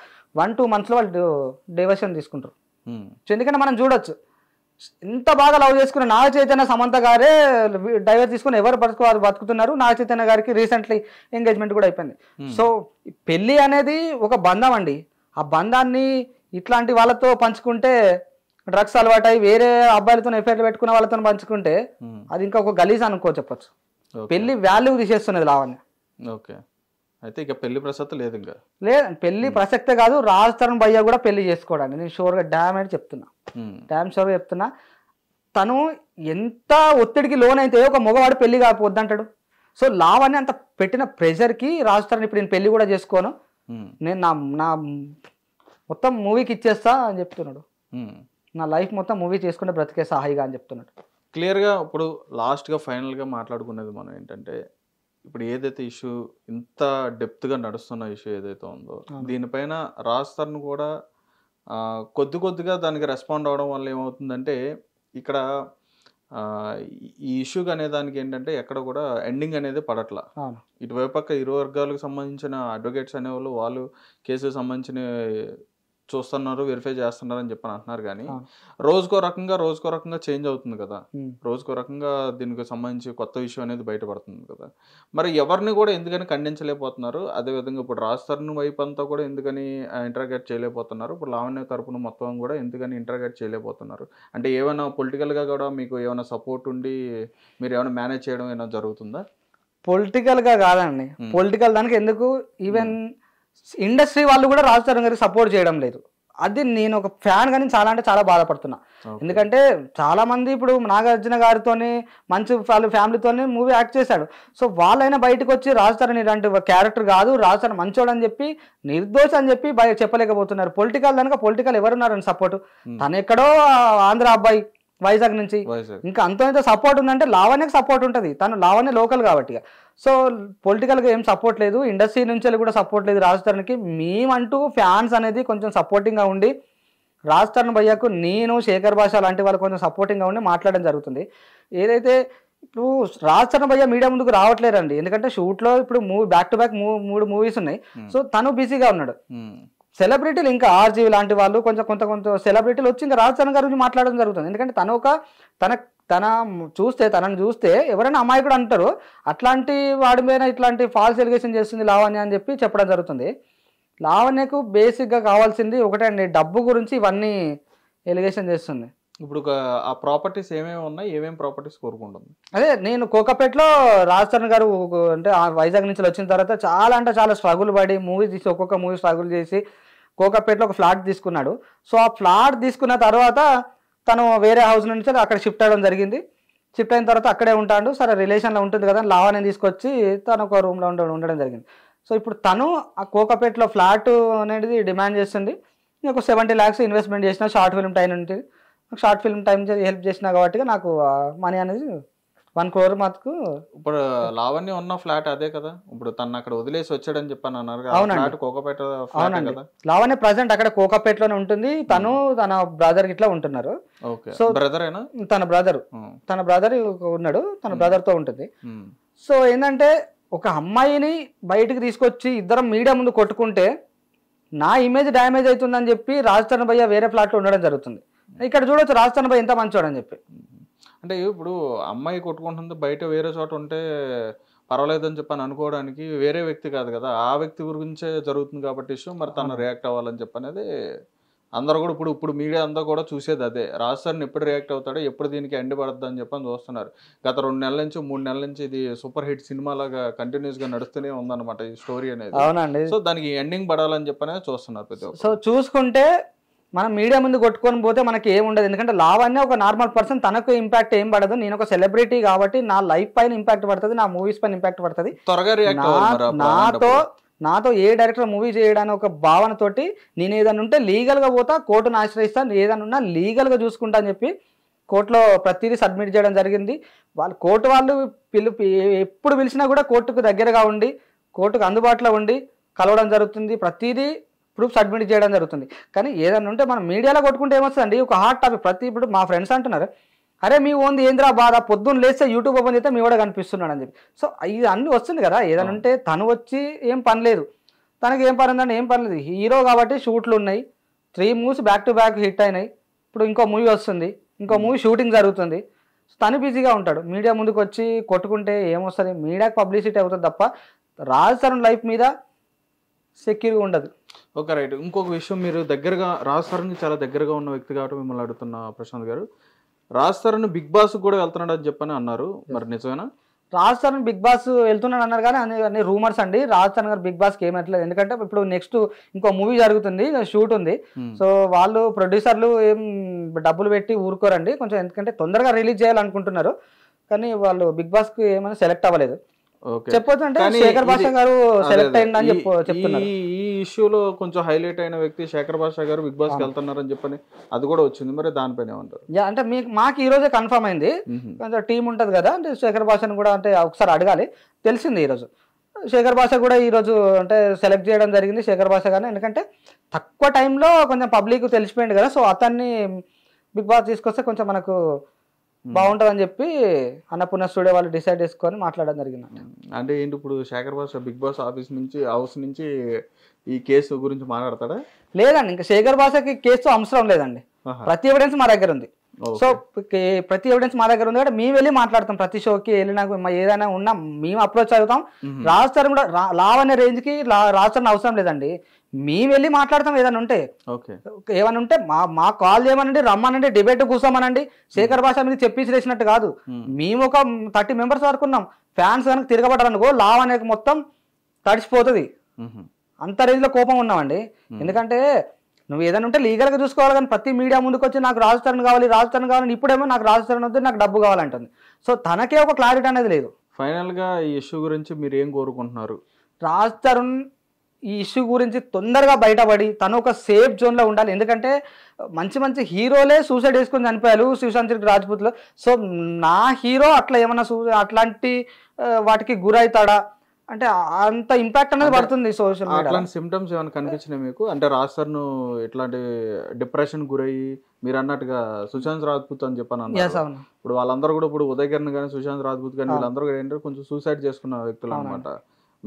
1-2 monthsలో వాళ్ళు డైవర్షన్ తీసుకుంటారు. సో ఎందుకంటే మనం చూడొచ్చు, ఎంత బాగా లవ్ చేసుకున్న నాగ చైతన్య సమంత గారే డైవర్స్ తీసుకుని ఎవరు బతుకుతున్నారు. నాగ చైతన్య గారికి రీసెంట్లీ ఎంగేజ్మెంట్ కూడా అయిపోయింది. సో పెళ్లి అనేది ఒక బంధం అండి. ఆ బంధాన్ని ఇట్లాంటి వాళ్ళతో పంచుకుంటే, డ్రగ్స్ అలవాటై వేరే అబ్బాయిలతో ఎఫ్ఐఆర్లు పెట్టుకున్న వాళ్ళతో పంచుకుంటే అది ఇంకా ఒక గలీజ్ అనుకో చెప్పొచ్చు. పెళ్లి వాల్యూ తీసేస్తున్నది లావణ్య. ఓకే. అయితే ఇక పెళ్లి ప్రసక్తి లేదు, ఇంకా లేదు, పెళ్లి ప్రసక్తే కాదు. రాజ్ తరుణ్ భయ్య కూడా పెళ్లి చేసుకోవడానికి నేను షూర్గా డ్యామ్ చెప్తున్నా. తను ఎంత ఒత్తిడికి లోన్ అయితే ఒక మగవాడు పెళ్లి కాకపోద్దంటాడు. సో లావణ్య అంత పెట్టిన ప్రెషర్కి రాజ్ తరుణ్ ఇప్పుడు నేను పెళ్లి కూడా చేసుకోను, నేను నా మొత్తం మూవీకి ఇచ్చేస్తా అని చెప్తున్నాడు. నా లైఫ్ మొత్తం మూవీ చేసుకుంటే బ్రతికే సాహిగా అని చెప్తున్నాడు. క్లియర్గా ఇప్పుడు లాస్ట్గా ఫైనల్గా మాట్లాడుకునేది మనం ఏంటంటే, ఇప్పుడు ఏదైతే ఇష్యూ ఇంత డెప్త్గా నడుస్తున్న ఇష్యూ ఏదైతే ఉందో దీనిపైన రాజ్ తరుణ్ కూడా కొద్దిగా దానికి రెస్పాండ్ అవ్వడం వల్ల ఏమవుతుందంటే, ఇక్కడ ఈ ఇష్యూకి అనే దానికి ఏంటంటే ఎక్కడ కూడా ఎండింగ్ అనేది పడట్లా. ఇటువైపు పక్క ఇరు వర్గాలకు సంబంధించిన అడ్వకేట్స్ అనేవాళ్ళు వాళ్ళు కేసుకు సంబంధించిన చూస్తున్నారు, వెరిఫై చేస్తున్నారు అని చెప్పని అంటున్నారు. కానీ రోజుకో రకంగా చేంజ్ అవుతుంది కదా, రోజుకో రకంగా దీనికి సంబంధించి కొత్త విషయం అనేది బయటపడుతుంది కదా. మరి ఎవరిని కూడా ఎందుకని ఖండించలేకపోతున్నారు? అదేవిధంగా ఇప్పుడు రాజ్ తరుణ్ వైపు అంతా కూడా ఎందుకని ఇంటరాగేట్ చేయలేకపోతున్నారు? ఇప్పుడు లావణ్య తరపున మొత్తం కూడా ఎందుకని ఇంటరాగేట్ చేయలేకపోతున్నారు? అంటే ఏమైనా పొలిటికల్గా కూడా మీకు ఏమైనా సపోర్ట్ ఉండి మీరు ఏమైనా మేనేజ్ చేయడం ఏమైనా జరుగుతుందా? పొలిటికల్గా కాదండి, పొలిటికల్ దానికి ఎందుకు, ఈవెన్ ఇండస్ట్రీ వాళ్ళు కూడా రాజ్ తరుణ్ గారికి సపోర్ట్ చేయడం లేదు. అది నేను ఒక ఫ్యాన్ కానీ చాలా అంటే చాలా బాధపడుతున్నా. ఎందుకంటే చాలా మంది ఇప్పుడు నాగార్జున గారితో మంచి వాళ్ళ ఫ్యామిలీతోనే మూవీ యాక్ట్ చేశాడు. సో వాళ్ళైనా బయటకు వచ్చి రాజ్ తరుణ్ ఇలాంటి క్యారెక్టర్ కాదు, రాజ్ తరుణ్ మంచోడు అని చెప్పి నిర్దోష్ అని చెప్పి చెప్పలేకపోతున్నారు. పొలిటికల్ దానిక పొలిటికల్ ఎవరున్నారని సపోర్ట్, తను ఎక్కడో ఆంధ్ర అబ్బాయి వైజాగ్ నుంచి, ఇంకా అంత సపోర్ట్ ఉందంటే లావణ్యకి సపోర్ట్ ఉంటుంది, తను లావణ్య లోకల్ కాబట్టి. సో పొలిటికల్గా ఏం సపోర్ట్ లేదు, ఇండస్ట్రీ నుంచి కూడా సపోర్ట్ లేదు రాజ్ తరుణ్కి. మేమంటూ ఫ్యాన్స్ అనేది కొంచెం సపోర్టింగ్గా ఉండి రాజ్ తరుణ్ భయ్యకు నేను శేఖర్ భాష లాంటి వాళ్ళు కొంచెం సపోర్టింగ్గా ఉండి మాట్లాడడం జరుగుతుంది. ఏదైతే ఇప్పుడు రాజ్ తరుణ్ భయ్య మీడియా ముందుకు రావట్లేరండి, ఎందుకంటే షూట్లో ఇప్పుడు బ్యాక్ టు బ్యాక్ 3 మూవీస్ ఉన్నాయి. సో తను బిజీగా ఉన్నాడు. సెలబ్రిటీలు ఇంకా ఆర్జీవి లాంటి వాళ్ళు కొంత సెలబ్రిటీలు వచ్చి ఇంకా రాజ్ తరుణ్ గారి గురించి మాట్లాడడం జరుగుతుంది. ఎందుకంటే తనను చూస్తే ఎవరైనా అమాయకుడు అంటారు, అట్లాంటి వాడి మీద ఇట్లాంటి ఫాల్స్ ఎలిగేషన్ చేస్తుంది లావణ్య అని చెప్పి చెప్పడం జరుగుతుంది. లావణ్యకు బేసిక్గా కావాల్సింది ఒకటే అండి, డబ్బు గురించి ఇవన్నీ ఎలిగేషన్ చేస్తుంది. ఇప్పుడు ఆ ప్రాపర్టీస్ ఏమేమి ఉన్నాయి, ఏమేమి ప్రాపర్టీస్ కోరుకుంటుంది? అదే నేను కోకాపేటలో రాజ్ తరుణ్ గారు అంటే వైజాగ్ నుంచి వచ్చిన తర్వాత చాలా అంటే చాలా స్ట్రగుల్ పడి మూవీ తీసి ఒక్కొక్క మూవీ స్ట్రగుల్ చేసి కోకాపేటలో ఒక ఫ్లాట్ తీసుకున్నాడు. సో ఆ ఫ్లాట్ తీసుకున్న తర్వాత తను వేరే హౌస్ నుంచి అక్కడ షిఫ్ట్ అవ్వడం జరిగింది. షిఫ్ట్ అయిన తర్వాత అక్కడే ఉంటాడు. సరే రిలేషన్లో ఉంటుంది కదా, లావణ్యం తీసుకొచ్చి తను ఒక రూమ్లో ఉండడం జరిగింది. సో ఇప్పుడు తను ఆ కోకాపేటలో ఫ్లాట్ అనేది డిమాండ్ చేస్తుంది. ఒక 70 lakhs ఇన్వెస్ట్మెంట్ చేసిన షార్ట్ ఫిల్మ్ టైం నుంచి, షార్ట్ ఫిల్మ్ టైం హెల్ప్ చేసినా కాబట్టి నాకు మనీ అనేది 1 crore మటుకు. ఇప్పుడు లావణ్య ఉన్న ఫ్లాట్ అదే కదా, ఇప్పుడు తను అక్కడ వదిలేసి వచ్చాడని చెప్పాను అన్నారు కదా, అవునండి. ఫ్లాట్ కోకపేట ఫ్లాట్ కదా. లావణ్య ప్రజెంట్ అక్కడ కోకాపేటలోనే ఉంటుంది, తను తన బ్రదర్ ఇట్లా ఉంటున్నారు. ఓకే, సో బ్రదరేనా? తన బ్రదర్ ఉన్నాడు, తన బ్రదర్ తో ఉంటుంది. సో ఏంటంటే ఒక అమ్మాయిని బయటికి తీసుకొచ్చి ఇద్దరం మీడియా ముందు కొట్టుకుంటే నా ఇమేజ్ డ్యామేజ్ అవుతుందని చెప్పి రాజ్ తరుణ్ భయ్య వేరే ఫ్లాట్ లో ఉండడం జరుగుతుంది. ఇక్కడ చూడొచ్చు రాజ్ తరుణ్ భయ్య ఎంత మంచోడు అని చెప్పి. అంటే ఇప్పుడు అమ్మాయి కొట్టుకుంటుంది బయట వేరే చోట ఉంటే పర్వాలేదని చెప్పని అనుకోవడానికి వేరే వ్యక్తి కాదు కదా, ఆ వ్యక్తి గురించే జరుగుతుంది కాబట్టి ఇష్యూ, మరి తను రియాక్ట్ అవ్వాలని చెప్పి అనేది అందరూ కూడా ఇప్పుడు మీడియా అంతా కూడా చూసేది అదే. రాజ్ తరుణ్ ఎప్పుడు రియాక్ట్ అవుతాడో, ఎప్పుడు దీనికి ఎండ్ పడద్దు అని చెప్పని చూస్తున్నారు. గత 2 నెలల నుంచి 3 నెలల నుంచి ఇది సూపర్ హిట్ సినిమా లాగా కంటిన్యూస్ గా నడుస్తూనే ఉందన్నమాట ఈ స్టోరీ అనేది. అవునండి. సో దానికి ఎండింగ్ పడాలని చెప్పనే చూస్తున్నారు ప్రతి ఒక్కరు. సో చూసుకుంటే మనం మీడియా ముందు కొట్టుకొని పోతే మనకి ఏముండదు, ఎందుకంటే లావణ్య ఒక నార్మల్ పర్సన్, తనకు ఇంపాక్ట్ ఏం పడదు. నేను ఒక సెలబ్రిటీ కాబట్టి నా లైఫ్ పైన ఇంపాక్ట్ పడుతుంది, నా మూవీస్ పైన ఇంపాక్ట్ పడుతుంది. త్వరగా రియాక్ట్ నాతో ఏ డైరెక్టర్ మూవీ చేయడానికి ఒక భావనతోటి నేను ఏదైనా ఉంటే లీగల్గా పోతా, కోర్టును ఆశ్రయిస్తాను, ఏదైనా ఉన్నా లీగల్గా చూసుకుంటా అని చెప్పి కోర్టులో ప్రతిదీ సబ్మిట్ చేయడం జరిగింది. కోర్టు వాళ్ళు ఎప్పుడు పిలిచినా కూడా కోర్టుకు దగ్గరగా ఉండి, కోర్టుకు అందుబాటులో ఉండి కలవడం జరుగుతుంది, ప్రతిదీ ప్రూఫ్ సబ్మిట్ చేయడం జరుగుతుంది. కానీ ఏదైనా ఉంటే మనం మీడియాలో కొట్టుకుంటే ఏమొస్తుందండి, ఒక హాట్ టాపిక్. ఇప్పుడు మా ఫ్రెండ్స్ అంటున్నారు, అరే మీ ఓన్ది ఏంద్రా బాధ, పొద్దున్న లేస్తే యూట్యూబ్ ఓపెన్ చేస్తే మీ కూడా కనిపిస్తున్నాడు అని చెప్పి. సో ఇది అన్నీ వస్తుంది కదా, ఏదైనా ఉంటే తను వచ్చి ఏం పని లేదు, తనకి ఏం పని ఉందంటే ఏం పని లేదు. హీరో కాబట్టి షూట్లు ఉన్నాయి, 3 movies back to back hit అయినాయి. ఇప్పుడు ఇంకో మూవీ వస్తుంది, ఇంకో మూవీ షూటింగ్ జరుగుతుంది. తను బిజీగా ఉంటాడు. మీడియా ముందుకు వచ్చి కొట్టుకుంటే ఏమొస్తుంది, మీడియాకి పబ్లిసిటీ అవుతుంది తప్ప రాజ్ తరుణ్ లైఫ్ మీద సెక్యూర్గా ఉండదు. Okay, right. ఇంకొక విషయం, మీరు దగ్గరగా రాజ్ తరుణ్కి చాలా దగ్గరగా ఉన్న వ్యక్తి కాబట్టి మిమ్మల్ని అడుగుతున్న ప్రశాంత్ గారు, రాజ్ తరుణ్ బిగ్ బాస్ కూడా వెళ్తున్నాడు అని చెప్పని అన్నారు, మరి నిజమేనా? రాజ్ తరుణ్ బిగ్ బాస్ వెళ్తున్నాడు అన్నారు కానీ అన్ని రూమర్స్ అండి. రాజ్ తరుణ్ గారు బిగ్ బాస్కి ఏమట్లేదు, ఎందుకంటే ఇప్పుడు నెక్స్ట్ ఇంకో మూవీ జరుగుతుంది, షూట్ ఉంది. సో వాళ్ళు ప్రొడ్యూసర్లు ఏం డబ్బులు పెట్టి ఊరుకోరండి కొంచెం, ఎందుకంటే తొందరగా రిలీజ్ చేయాలనుకుంటున్నారు. కానీ వాళ్ళు బిగ్ బాస్కి ఏమైనా సెలెక్ట్ అవ్వలేదు. చెప్పొచ్చు అంటే శేఖర్ భాష గారు సెలెక్ట్ అయిందని చెప్తున్నారు. ఈ ఇష్యూలో కొంచెం హైలైట్ అయిన వ్యక్తి శేఖర్ భాష గారు బిగ్ బాస్ కి వెళ్తున్నారని చెప్పని అది కూడా వచ్చింది, మరి దానిపైన ఏమంటారు? అంటే మాకు ఈ రోజే కన్ఫర్మ్ అయింది, కొంచెం టీం ఉంటది కదా, అంటే శేఖర్ భాషను కూడా అంటే ఒకసారి అడగాలి, తెలిసింది ఈరోజు. శేఖర్ భాష కూడా ఈరోజు అంటే సెలెక్ట్ చేయడం జరిగింది శేఖర్ భాష గారిని, ఎందుకంటే తక్కువ టైంలో కొంచెం పబ్లిక్ తెలిసిపోయింది కదా. సో అతన్ని బిగ్ బాస్ తీసుకొస్తే కొంచెం మనకు బాగుంటుందని చెప్పి అన్నపూర్ణ స్టూడియో వాళ్ళు డిసైడ్ చేసుకొని మాట్లాడడం జరిగింది. అంటే ఏంటి ఇప్పుడు శేఖర్ భాష బిగ్ బాస్ ఆఫీస్ నుంచి హౌస్ నుంచి ఈ కేసు గురించి మాట్లాడతాడా? లేదండి, ఇంకా శేఖర్ భాషకి కేసు అవసరం లేదండి, ప్రతి ఎవిడెన్స్ మా దగ్గర ఉంది. సో ప్రతి ఎవిడెన్స్ మా దగ్గర ఉంది కాబట్టి మేము వెళ్ళి మాట్లాడతాం, ప్రతి షోకి వెళ్ళినా ఏదైనా ఉన్నా మేము అప్రోచ్ అవుతాం. రాజ్ తరుణ్ కూడా లావణ్య రేంజ్ కి రాజ్ తరుణ్ అవసరం లేదండి, మేము వెళ్ళి మాట్లాడతాం. ఏదైనా ఉంటే ఏమైనా ఉంటే మా కాల్ చేయమనండి, రమ్మనండి, డిబేట్ కూర్చోమనండి. శేఖర్ భాష మీద చెప్పేసి వేసినట్టు కాదు, మేము ఒక 30 మెంబర్స్ వరకు ఉన్నాం. ఫ్యాన్స్ కనుక తిరగబడ్డారనుకో లావణ్యకి మొత్తం తడిసిపోతుంది, అంత రేంజ్ లో కోపం ఉన్నామండి. ఎందుకంటే నువ్వు ఏదైనా ఉంటే లీగల్గా చూసుకోవాలి, కానీ ప్రతి మీడియా ముందుకు వచ్చి నాకు రాజ్ తరుణ్ కావాలి, ఇప్పుడేమో నాకు రాజ్ తరుణ్ వద్దు, నాకు డబ్బు కావాలంటుంది. సో తనకే ఒక క్లారిటీ అనేది లేదు. ఫైనల్ గా ఈ ఇష్యూ గురించి మీరు ఏం కోరుకుంటున్నారు? రాజ్ తరుణ్ ఈ ఇష్యూ గురించి తొందరగా బయటపడి తను ఒక సేఫ్ జోన్లో ఉండాలి, ఎందుకంటే మంచి హీరోలే సూసైడ్ చేసుకుని చనిపోయారు సుశాంత్ సింగ్ రాజ్పూత్లో. సో నా హీరో అట్లా ఏమన్నా అట్లాంటి వాటికి గురవుతాడా అంటే అంత ఇంపాక్ట్ అనేది పడుతుంది సోషల్ మీడియా. అట్లాంటి సిమ్టమ్స్ ఏమైనా కనిపించినాయి మీకు? అంటే రాజ్ తరుణ్ ఇట్లాంటి డిప్రెషన్ గురయ్యి మీరు అన్నట్టుగా సుశాంత్ రాజ్పూత్ అని చెప్పాను అన్నారు. ఇప్పుడు వాళ్ళందరూ కూడా ఇప్పుడు ఉదయ్ కిరణ్ కానీ సుశాంత్ రాజ్పూత్ కానీ వీళ్ళందరూ ఏంటంటే కొంచెం సూసైడ్ చేసుకున్న వ్యక్తులు అనమాట.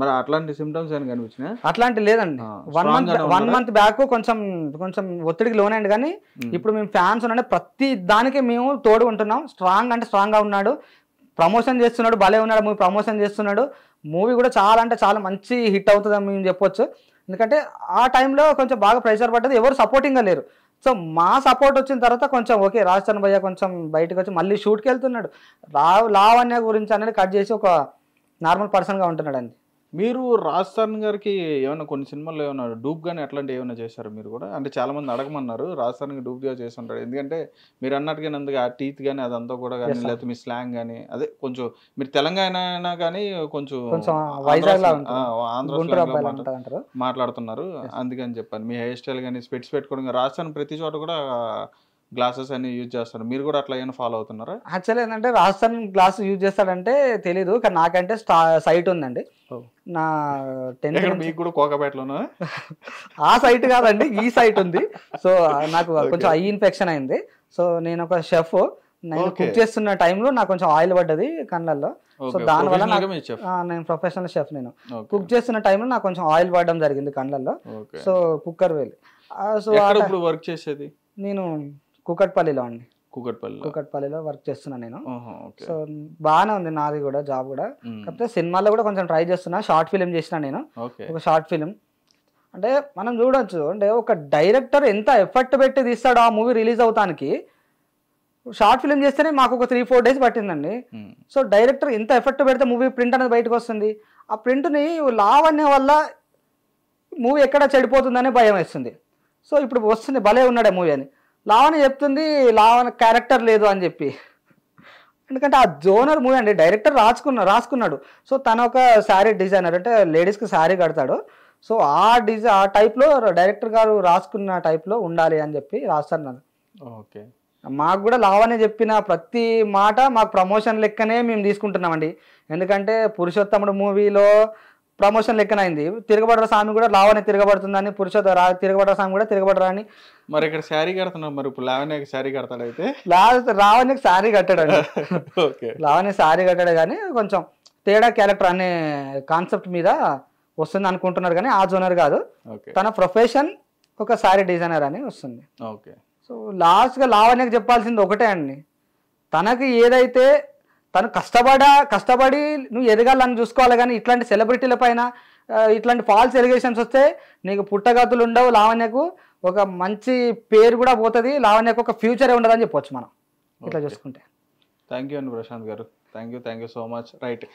మరి అట్లాంటి సిమ్టమ్స్ ఏమైనా కనిపించినాయి? అట్లాంటి లేదండి, 1 మంత్ బ్యాక్ కొంచెం ఒత్తిడికి లోనండి, కానీ ఇప్పుడు మేము ఫ్యాన్స్ ఉన్నాడు, ప్రతి దానికి మేము తోడు ఉంటున్నాం. స్ట్రాంగ్ అంటే స్ట్రాంగ్ గా ఉన్నాడు, ప్రమోషన్ చేస్తున్నాడు, భలే ఉన్నాడు, మూవీ ప్రమోషన్ చేస్తున్నాడు. మూవీ కూడా చాలా అంటే చాలా మంచి హిట్ అవుతుందని మేము చెప్పొచ్చు, ఎందుకంటే ఆ టైంలో కొంచెం బాగా ప్రెషర్ పడ్డది, ఎవరు సపోర్టింగ్గా లేరు. సో మా సపోర్ట్ వచ్చిన తర్వాత కొంచెం ఓకే రాజ్ తరుణ్ భయ్య కొంచెం బయటకు వచ్చి మళ్ళీ షూట్కి వెళ్తున్నాడు. లావణ్య గురించి అనేది కట్ చేసి ఒక నార్మల్ పర్సన్గా ఉంటున్నాడు అండి. మీరు రాజ్ తరుణ్ గారికి ఏమైనా కొన్ని సినిమాల్లో ఏమైనా డూప్ కానీ అట్లాంటివి ఏమైనా చేశారు మీరు కూడా? అంటే చాలా మంది అడగమన్నారు రాజ్ తరుణ్కి డూప్గా చేసి ఉంటాడు, ఎందుకంటే మీరు అన్నట్టుగా నందుగా ఆ టీత్ కానీ అదంతా కూడా కానీ లేకపోతే మీ స్లాంగ్ కానీ అదే కొంచెం మీరు తెలంగాణ అయినా కానీ కొంచెం ఆంధ్ర మాట్లాడుతున్నారు, అందుకని చెప్పాను. మీ హెయిర్ స్టైల్ కానీ స్పెట్స్ పెట్టుకోవడం, రాజ్ తరుణ్ ప్రతి చోట కూడా గ్లాసెస్ అన్ని యూజ్ చేస్తారు, మీరు కూడా అట్లా ఏమైనా ఫాలో అవుతున్నారా? యాక్చువల్లీ ఏంటంటే రాజస్థాన్ గ్లాస్ యూజ్ చేస్తాడంటే తెలీదు, కానీ నాకంటే సైట్ ఉందండి. నా 10th మీకు కూడా కోకాపేటలోనా? ఆ సైట్ కాదండి, ఈ సైట్ ఉంది. సో నాకు కొంచెం ఐ ఇన్ఫెక్షన్ అయింది. సో నేను ఒక షెఫ్, నేను కుక్ చేస్తున్న టైంలో నాకు కొంచెం ఆయిల్ పడ్డది కళ్ళల్లో. సో దానివల్ల నేను ప్రొఫెషనల్ షెఫ్. నేను కుక్ చేస్తున్న టైంలో నాకు కొంచెం ఆయిల్ పడడం జరిగింది కళ్ళల్లో. సో కుక్కర్ వెళ్ళి సో వర్క్ చేసేది నేను కుకట్పల్లిలో అండి. కుకట్పల్లిలో వర్క్ చేస్తున్నా నేను. సో బాగానే ఉంది నాది కూడా జాబ్ కూడా. కాకపోతే సినిమాలో కూడా కొంచెం ట్రై చేస్తున్నా. షార్ట్ ఫిలిం చేసిన నేను, ఒక షార్ట్ ఫిలిం. అంటే మనం చూడొచ్చు, అంటే ఒక డైరెక్టర్ ఎంత ఎఫర్ట్ పెట్టి తీస్తాడో ఆ మూవీ రిలీజ్ అవుతానికి. షార్ట్ ఫిలిం చేస్తేనే మాకు ఒక 3-4 days పట్టిందండి. సో డైరెక్టర్ ఎంత ఎఫర్ట్ పెడితే మూవీ ప్రింట్ అనేది బయటకు వస్తుంది. ఆ ప్రింట్ని లావణ్య వల్ల మూవీ ఎక్కడ చెడిపోతుందనే భయం వేస్తుంది. సో ఇప్పుడు వస్తుంది భలే ఉన్నాడే మూవీ అని, లావణ్య చెప్తుంది లావణ్య క్యారెక్టర్ లేదు అని చెప్పి. ఎందుకంటే ఆ జోనర్ మూవీ అండి, డైరెక్టర్ రాసుకున్నాడు. సో తను ఒక శారీ డిజైనర్, అంటే లేడీస్కి శారీ కడతాడు. సో ఆ టైప్లో డైరెక్టర్ గారు రాసుకున్న టైప్లో ఉండాలి అని చెప్పి రాస్తాను. ఓకే, మాకు కూడా లావణ్య చెప్పిన ప్రతి మాట మాకు ప్రమోషన్ లెక్కనే మేము తీసుకుంటున్నామండి. ఎందుకంటే పురుషోత్తముడు మూవీలో ప్రమోషన్ లెక్కనైంది. తిరగబడ్ర స్వామి కూడా లావణ్య తిరగబడుతుందని, తిరగబడ్ర స్వామి కూడా తిరగబడరా అని. మరి ఇక్కడ శారీ కడుతున్నాం, మరి ఇప్పుడు లావణ్యకి శారీ కడతాడు? అయితే లావణ్యకి శారీ కట్టాడండి. లావణ్య శారీ కట్టాడు, కానీ కొంచెం తేడా క్యారెక్టర్ అనే కాన్సెప్ట్ మీద వస్తుంది అనుకుంటున్నారు, కానీ ఆ జోనర్ కాదు. తన ప్రొఫెషన్ ఒక శారీ డిజైనర్ అని వస్తుంది. ఓకే. సో లాస్ట్గా లావణ్యకి చెప్పాల్సింది ఒకటే అండి, తనకి ఏదైతే తను కష్టపడి నువ్వు ఎదగాలని చూసుకోవాలి, కానీ ఇట్లాంటి సెలబ్రిటీల పైన ఇట్లాంటి ఫాల్స్ ఎలిగేషన్స్ వస్తే నీకు పుట్టగతులు ఉండవు. లావణ్యకు ఒక మంచి పేరు కూడా పోతుంది, లావణ్యకు ఒక ఫ్యూచరే ఉండదని చెప్పొచ్చు మనం ఇట్లా చూసుకుంటే. థ్యాంక్ యూ అండి ప్రశాంత్ గారు, thank you so much. Right.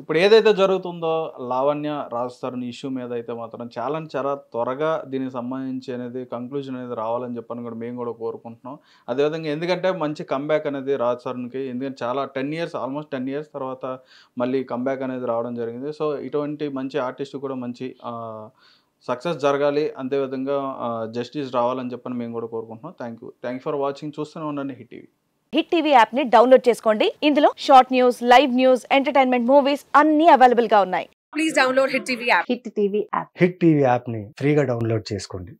ఇప్పుడు ఏదైతే జరుగుతుందో లావణ్య రాజ్ తరుణ్ ఇష్యూ మీద అయితే మాత్రం చాలా త్వరగా దీనికి సంబంధించి అనేది కంక్లూజన్ అనేది రావాలని చెప్పని కూడా మేము కూడా కోరుకుంటున్నాం. అదేవిధంగా ఎందుకంటే మంచి కంబ్యాక్ అనేది రాజ్ తరుణ్కి, ఎందుకంటే చాలా 10 years ఆల్మోస్ట్ 10 years తర్వాత మళ్ళీ కంబ్యాక్ అనేది రావడం జరిగింది. సో ఇటువంటి మంచి ఆర్టిస్ట్ కూడా మంచి సక్సెస్ జరగాలి, అంతేవిధంగా జస్టిస్ రావాలని చెప్పని మేము కూడా కోరుకుంటున్నాం. Thank you for watching. చూస్తూనే ఉండండి hit TV. Hit TV app ని డౌన్లోడ్ చేసుకోండి. ఇందులో short news, live news, entertainment movies అన్ని అవైలబుల్ గా ఉన్నాయి. Please download hit TV app. Hit TV app ని ఫ్రీగా డౌన్లోడ్ చేసుకోండి.